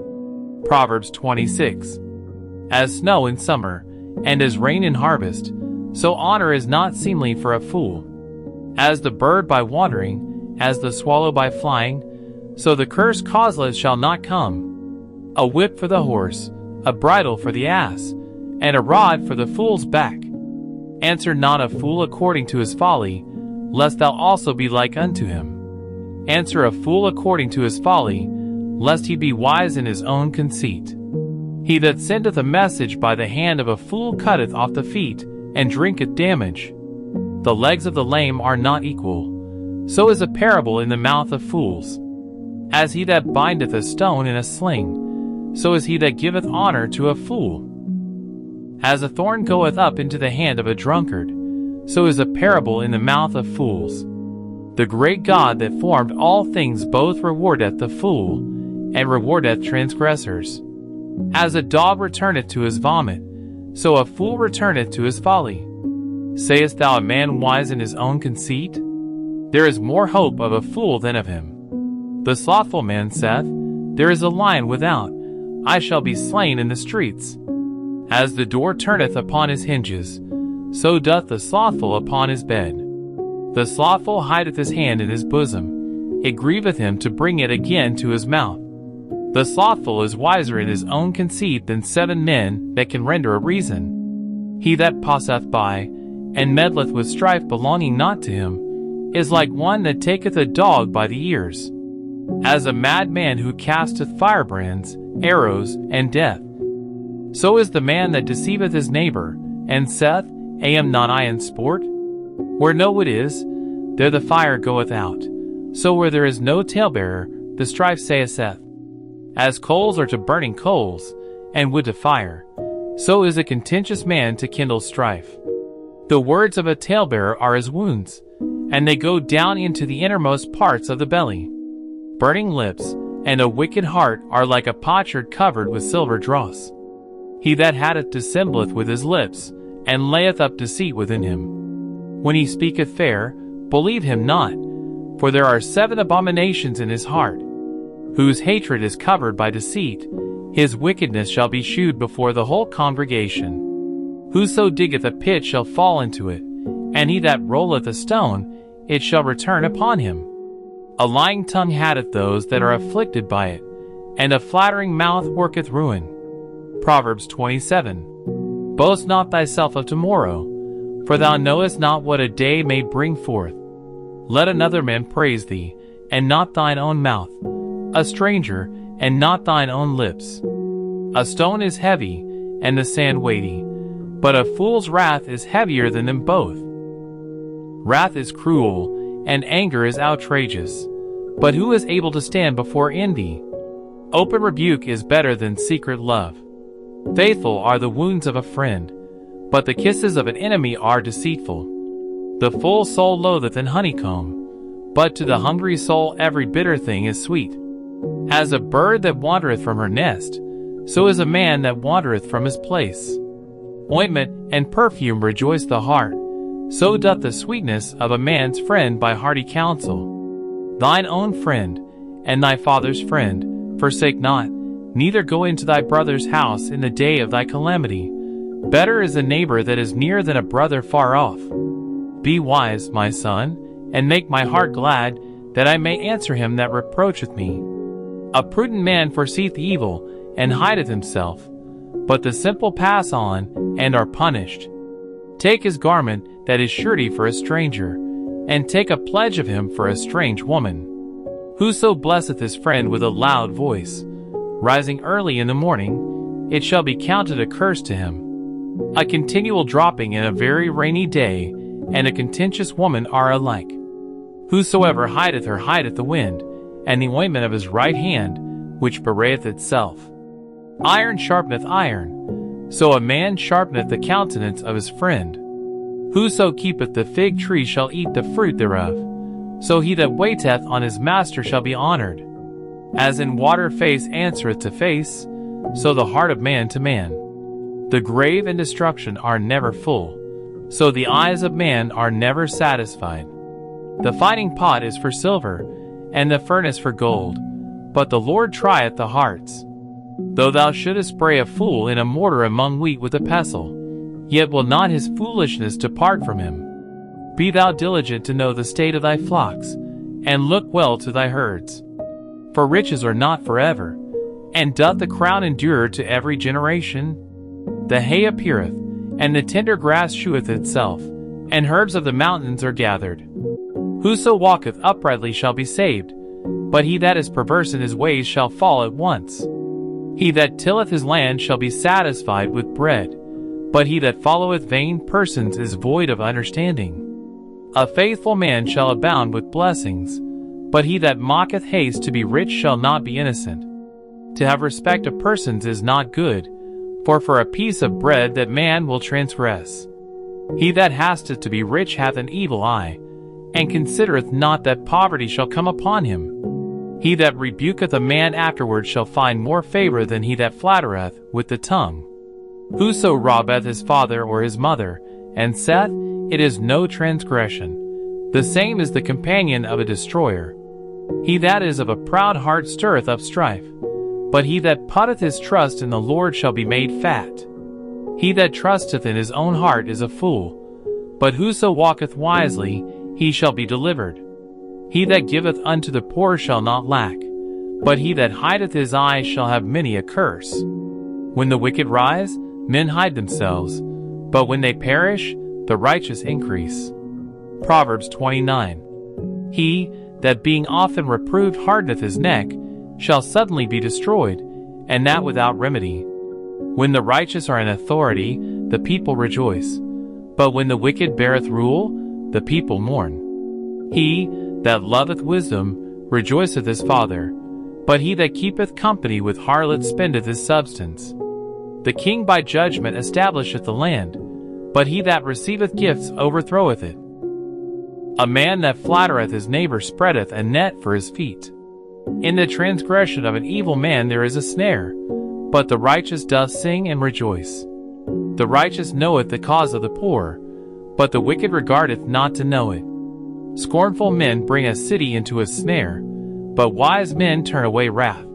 Proverbs 26. As snow in summer, and as rain in harvest, so honor is not seemly for a fool. As the bird by wandering, as the swallow by flying, so the curse causeless shall not come. A whip for the horse, a bridle for the ass, and a rod for the fool's back. Answer not a fool according to his folly, lest thou also be like unto him. Answer a fool according to his folly, lest he be wise in his own conceit. He that sendeth a message by the hand of a fool cutteth off the feet, and drinketh damage. The legs of the lame are not equal, so is a parable in the mouth of fools. As he that bindeth a stone in a sling, so is he that giveth honor to a fool. As a thorn goeth up into the hand of a drunkard, so is a parable in the mouth of fools. The great God that formed all things both rewardeth the fool, and rewardeth transgressors. As a dog returneth to his vomit, so a fool returneth to his folly. Sayest thou a man wise in his own conceit? There is more hope of a fool than of him. The slothful man saith, There is a lion without, I shall be slain in the streets. As the door turneth upon his hinges, so doth the slothful upon his bed. The slothful hideth his hand in his bosom, it grieveth him to bring it again to his mouth. The slothful is wiser in his own conceit than 7 men that can render a reason. He that passeth by, and meddleth with strife belonging not to him, is like one that taketh a dog by the ears. As a madman who casteth firebrands, arrows, and death. So is the man that deceiveth his neighbor, and saith, Am not I in sport? Where no wood is, there the fire goeth out. So where there is no talebearer, the strife saith. As coals are to burning coals, and wood to fire, so is a contentious man to kindle strife. The words of a talebearer are as wounds, and they go down into the innermost parts of the belly. Burning lips, and a wicked heart are like a potsherd covered with silver dross. He that hateth dissembleth with his lips, and layeth up deceit within him. When he speaketh fair, believe him not, for there are 7 abominations in his heart. Whose hatred is covered by deceit, his wickedness shall be shewed before the whole congregation. Whoso diggeth a pit shall fall into it, and he that rolleth a stone, it shall return upon him. A lying tongue hateth those that are afflicted by it, and a flattering mouth worketh ruin. Proverbs 27. Boast not thyself of tomorrow, for thou knowest not what a day may bring forth. Let another man praise thee, and not thine own mouth, a stranger, and not thine own lips. A stone is heavy, and the sand weighty, but a fool's wrath is heavier than them both. Wrath is cruel, and anger is outrageous, but who is able to stand before envy? Open rebuke is better than secret love. Faithful are the wounds of a friend, but the kisses of an enemy are deceitful. The full soul loatheth an honeycomb, but to the hungry soul every bitter thing is sweet. As a bird that wandereth from her nest, so is a man that wandereth from his place. Ointment and perfume rejoice the heart, so doth the sweetness of a man's friend by hearty counsel. Thine own friend, and thy father's friend, forsake not, neither go into thy brother's house in the day of thy calamity. Better is a neighbor that is near than a brother far off. Be wise, my son, and make my heart glad, that I may answer him that reproacheth me. A prudent man foreseeth evil, and hideth himself, but the simple pass on, and are punished. Take his garment that is surety for a stranger, and take a pledge of him for a strange woman. Whoso blesseth his friend with a loud voice, rising early in the morning, it shall be counted a curse to him. A continual dropping in a very rainy day, and a contentious woman are alike. Whosoever hideth her hideth the wind, and the ointment of his right hand, which bewrayeth itself. Iron sharpeneth iron, so a man sharpeneth the countenance of his friend. Whoso keepeth the fig tree shall eat the fruit thereof, so he that waiteth on his master shall be honored. As in water face answereth to face, so the heart of man to man. The grave and destruction are never full, so the eyes of man are never satisfied. The fighting pot is for silver, and the furnace for gold, but the Lord trieth the hearts. Though thou shouldest spray a fool in a mortar among wheat with a pestle, yet will not his foolishness depart from him. Be thou diligent to know the state of thy flocks, and look well to thy herds. For riches are not forever, and doth the crown endure to every generation? The hay appeareth, and the tender grass sheweth itself, and herbs of the mountains are gathered. Whoso walketh uprightly shall be saved, but he that is perverse in his ways shall fall at once. He that tilleth his land shall be satisfied with bread, but he that followeth vain persons is void of understanding. A faithful man shall abound with blessings, but he that mocketh haste to be rich shall not be innocent. To have respect of persons is not good, for a piece of bread that man will transgress. He that hasteth to be rich hath an evil eye, and considereth not that poverty shall come upon him. He that rebuketh a man afterward shall find more favor than he that flattereth with the tongue. Whoso robbeth his father or his mother, and saith, It is no transgression, the same is the companion of a destroyer. He that is of a proud heart stirreth up strife, but he that putteth his trust in the Lord shall be made fat. He that trusteth in his own heart is a fool, but whoso walketh wisely, he shall be delivered. He that giveth unto the poor shall not lack, but he that hideth his eyes shall have many a curse. When the wicked rise, men hide themselves, but when they perish, the righteous increase. Proverbs 29. He that being often reproved hardeneth his neck, shall suddenly be destroyed, and that without remedy. When the righteous are in authority, the people rejoice, but when the wicked beareth rule, the people mourn. He that loveth wisdom rejoiceth his father, but he that keepeth company with harlots spendeth his substance. The king by judgment establisheth the land, but he that receiveth gifts overthroweth it. A man that flattereth his neighbor spreadeth a net for his feet. In the transgression of an evil man there is a snare, but the righteous doth sing and rejoice. The righteous knoweth the cause of the poor, but the wicked regardeth not to know it. Scornful men bring a city into a snare, but wise men turn away wrath.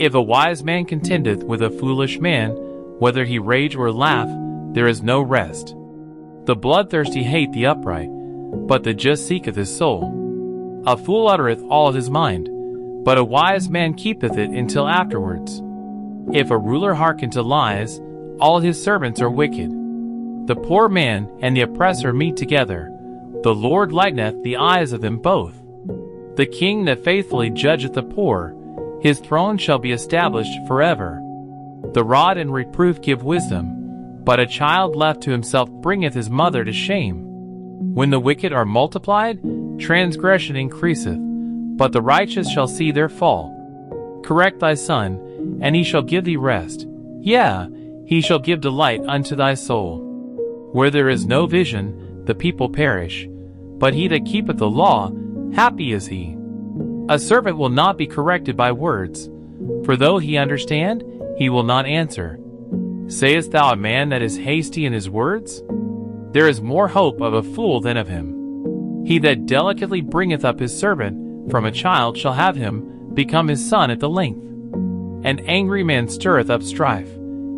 If a wise man contendeth with a foolish man, whether he rage or laugh, there is no rest. The bloodthirsty hate the upright, but the just seeketh his soul. A fool uttereth all his mind, but a wise man keepeth it until afterwards. If a ruler hearken to lies, all his servants are wicked. The poor man and the oppressor meet together. The Lord lighteneth the eyes of them both. The king that faithfully judgeth the poor, his throne shall be established forever. The rod and reproof give wisdom, but a child left to himself bringeth his mother to shame. When the wicked are multiplied, transgression increaseth, but the righteous shall see their fall. Correct thy son, and he shall give thee rest. Yea, he shall give delight unto thy soul. Where there is no vision, the people perish, but he that keepeth the law Happy is he. A servant will not be corrected by words, for though he understand, he will not answer. Sayest thou a man that is hasty in his words? There is more hope of a fool than of him. He that delicately bringeth up his servant from a child shall have him become his son at the length. An angry man stirreth up strife,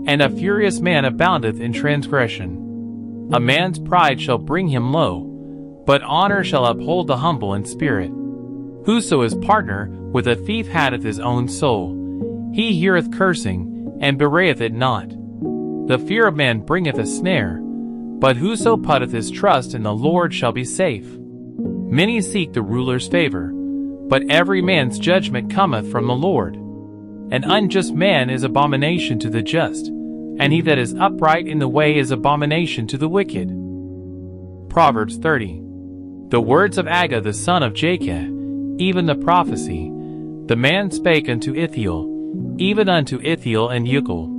and a furious man aboundeth in transgression. A man's pride shall bring him low, but honor shall uphold the humble in spirit. Whoso is partner with a thief hateth his own soul. He heareth cursing, and bewrayeth it not. The fear of man bringeth a snare, but whoso putteth his trust in the Lord shall be safe. Many seek the ruler's favor, but every man's judgment cometh from the Lord. An unjust man is abomination to the just, and he that is upright in the way is abomination to the wicked. Proverbs 30. The words of Agag the son of Jacob, even the prophecy, the man spake unto Ithiel, even unto Ithiel and Ucal.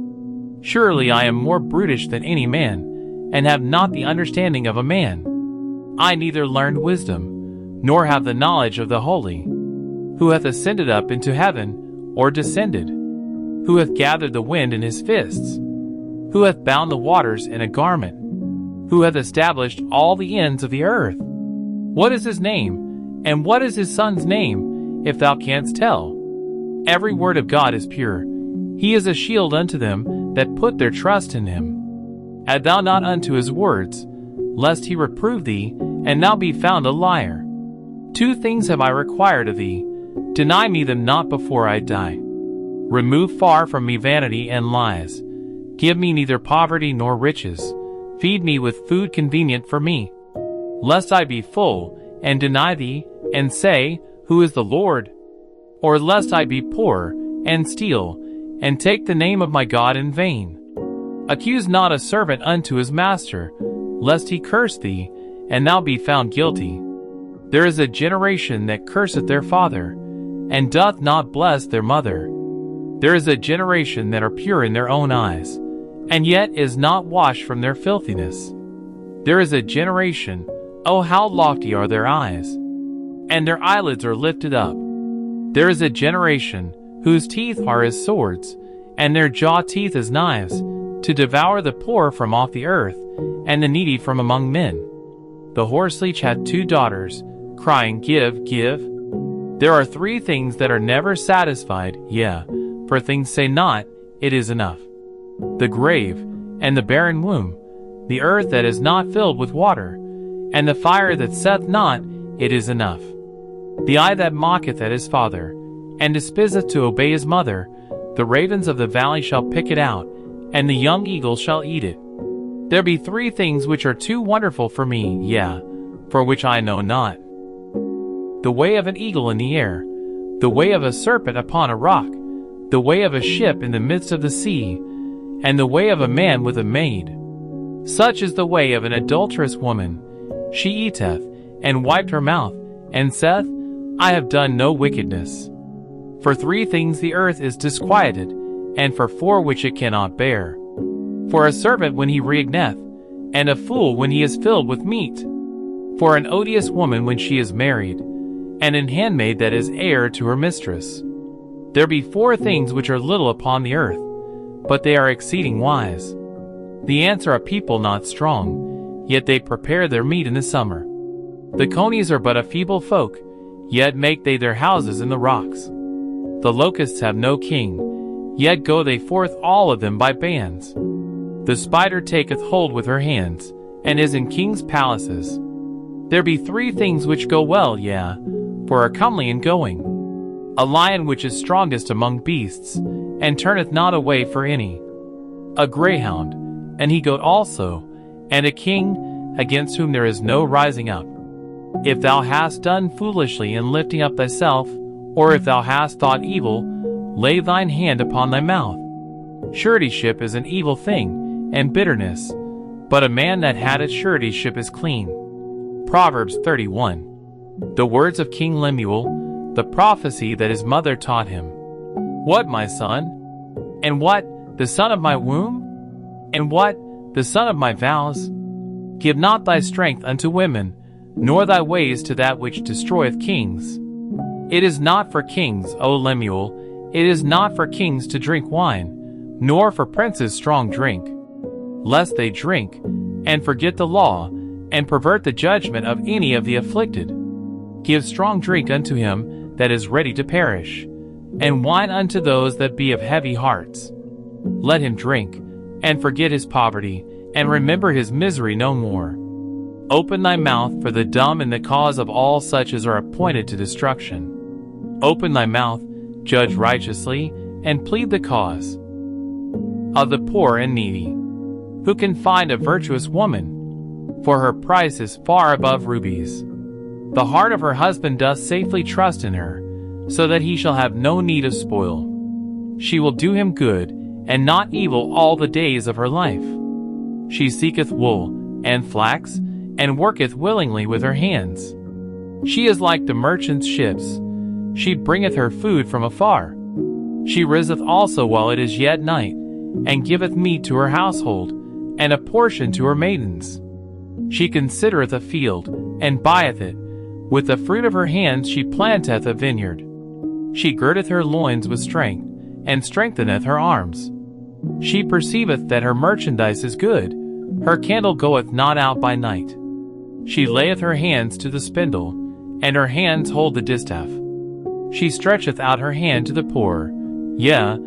Surely I am more brutish than any man, and have not the understanding of a man. I neither learned wisdom, nor have the knowledge of the holy. Who hath ascended up into heaven, or descended? Who hath gathered the wind in his fists? Who hath bound the waters in a garment? Who hath established all the ends of the earth? What is his name, and what is his son's name, if thou canst tell? Every word of God is pure. He is a shield unto them that put their trust in him. Add thou not unto his words, lest he reprove thee, and thou be found a liar. 2 things have I required of thee, deny me them not before I die. Remove far from me vanity and lies. Give me neither poverty nor riches. Feed me with food convenient for me. Lest I be full, and deny thee, and say, Who is the Lord? Or lest I be poor, and steal, and take the name of my God in vain. Accuse not a servant unto his master, lest he curse thee, and thou be found guilty. There is a generation that curseth their father, and doth not bless their mother. There is a generation that are pure in their own eyes, and yet is not washed from their filthiness. There is a generation, oh how lofty are their eyes, and their eyelids are lifted up. There is a generation, whose teeth are as swords, and their jaw teeth as knives, to devour the poor from off the earth, and the needy from among men. The horseleech hath 2 daughters, crying, Give, give. There are 3 things that are never satisfied, yea, for things say not, It is enough. The grave, and the barren womb, the earth that is not filled with water, and the fire that saith not, It is enough. The eye that mocketh at his father, and despiseth to obey his mother, the ravens of the valley shall pick it out, and the young eagle shall eat it. There be 3 things which are too wonderful for me, yea, for which I know not. The way of an eagle in the air, the way of a serpent upon a rock, the way of a ship in the midst of the sea, and the way of a man with a maid. Such is the way of an adulterous woman. She eateth, and wiped her mouth, and saith, I have done no wickedness. For 3 things the earth is disquieted, and for 4 which it cannot bear. For a servant when he reigneth, and a fool when he is filled with meat. For an odious woman when she is married, and an handmaid that is heir to her mistress. There be 4 things which are little upon the earth, but they are exceeding wise. The ants are a people not strong, yet they prepare their meat in the summer. The conies are but a feeble folk, yet make they their houses in the rocks. The locusts have no king, yet go they forth all of them by bands. The spider taketh hold with her hands, and is in kings' palaces. There be 3 things which go well, yea, for are comely in going. A lion which is strongest among beasts, and turneth not away for any. A greyhound, an he-goat also, and a king, against whom there is no rising up. If thou hast done foolishly in lifting up thyself, or if thou hast thought evil, lay thine hand upon thy mouth. Suretyship is an evil thing, and bitterness, but a man that hath suretyship is clean. Proverbs 31. The words of King Lemuel, the prophecy that his mother taught him. What, my son? And what, the son of my womb? And what, the son of my vows? Give not thy strength unto women, nor thy ways to that which destroyeth kings. It is not for kings, O Lemuel, it is not for kings to drink wine, nor for princes strong drink, lest they drink, and forget the law, and pervert the judgment of any of the afflicted. Give strong drink unto him that is ready to perish, and wine unto those that be of heavy hearts. Let him drink, and forget his poverty, and remember his misery no more. Open thy mouth for the dumb and the cause of all such as are appointed to destruction. Open thy mouth, judge righteously, and plead the cause of the poor and needy. Who can find a virtuous woman? For her price is far above rubies. The heart of her husband doth safely trust in her, so that he shall have no need of spoil. She will do him good, and not evil all the days of her life. She seeketh wool, and flax, and worketh willingly with her hands. She is like the merchant's ships. She bringeth her food from afar. She riseth also while it is yet night, and giveth meat to her household, and a portion to her maidens. She considereth a field, and buyeth it. With the fruit of her hands she planteth a vineyard. She girdeth her loins with strength, and strengtheneth her arms. She perceiveth that her merchandise is good. Her candle goeth not out by night. She layeth her hands to the spindle, and her hands hold the distaff. She stretcheth out her hand to the poor, yea,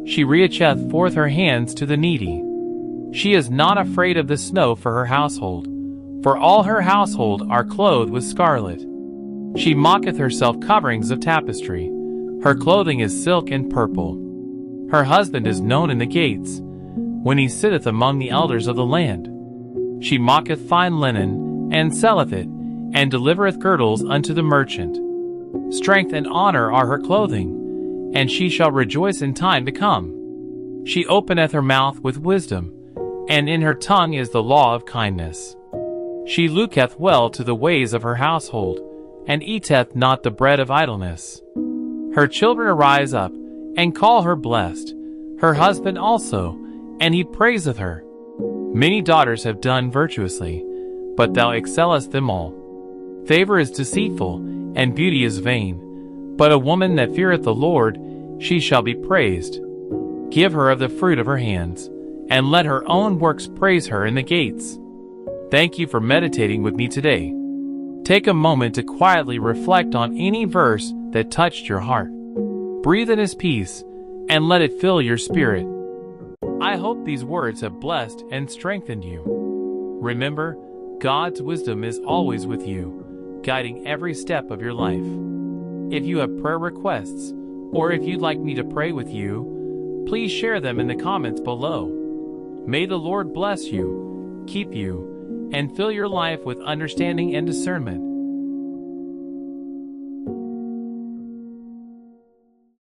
she reacheth forth her hands to the needy. She is not afraid of the snow for her household, for all her household are clothed with scarlet. She mocketh herself coverings of tapestry. Her clothing is silk and purple. Her husband is known in the gates, when he sitteth among the elders of the land. She mocketh fine linen, and selleth it, and delivereth girdles unto the merchant. Strength and honor are her clothing, and she shall rejoice in time to come. She openeth her mouth with wisdom, and in her tongue is the law of kindness. She looketh well to the ways of her household, and eateth not the bread of idleness. Her children arise up, and call her blessed, her husband also, and he praiseth her. Many daughters have done virtuously, but thou excellest them all. Favor is deceitful, and beauty is vain, but a woman that feareth the Lord, she shall be praised. Give her of the fruit of her hands, and let her own works praise her in the gates. Thank you for meditating with me today. Take a moment to quietly reflect on any verse that touched your heart. Breathe in His peace, and let it fill your spirit. I hope these words have blessed and strengthened you. Remember, God's wisdom is always with you, guiding every step of your life. If you have prayer requests, or if you'd like me to pray with you, please share them in the comments below. May the Lord bless you, keep you, and fill your life with understanding and discernment.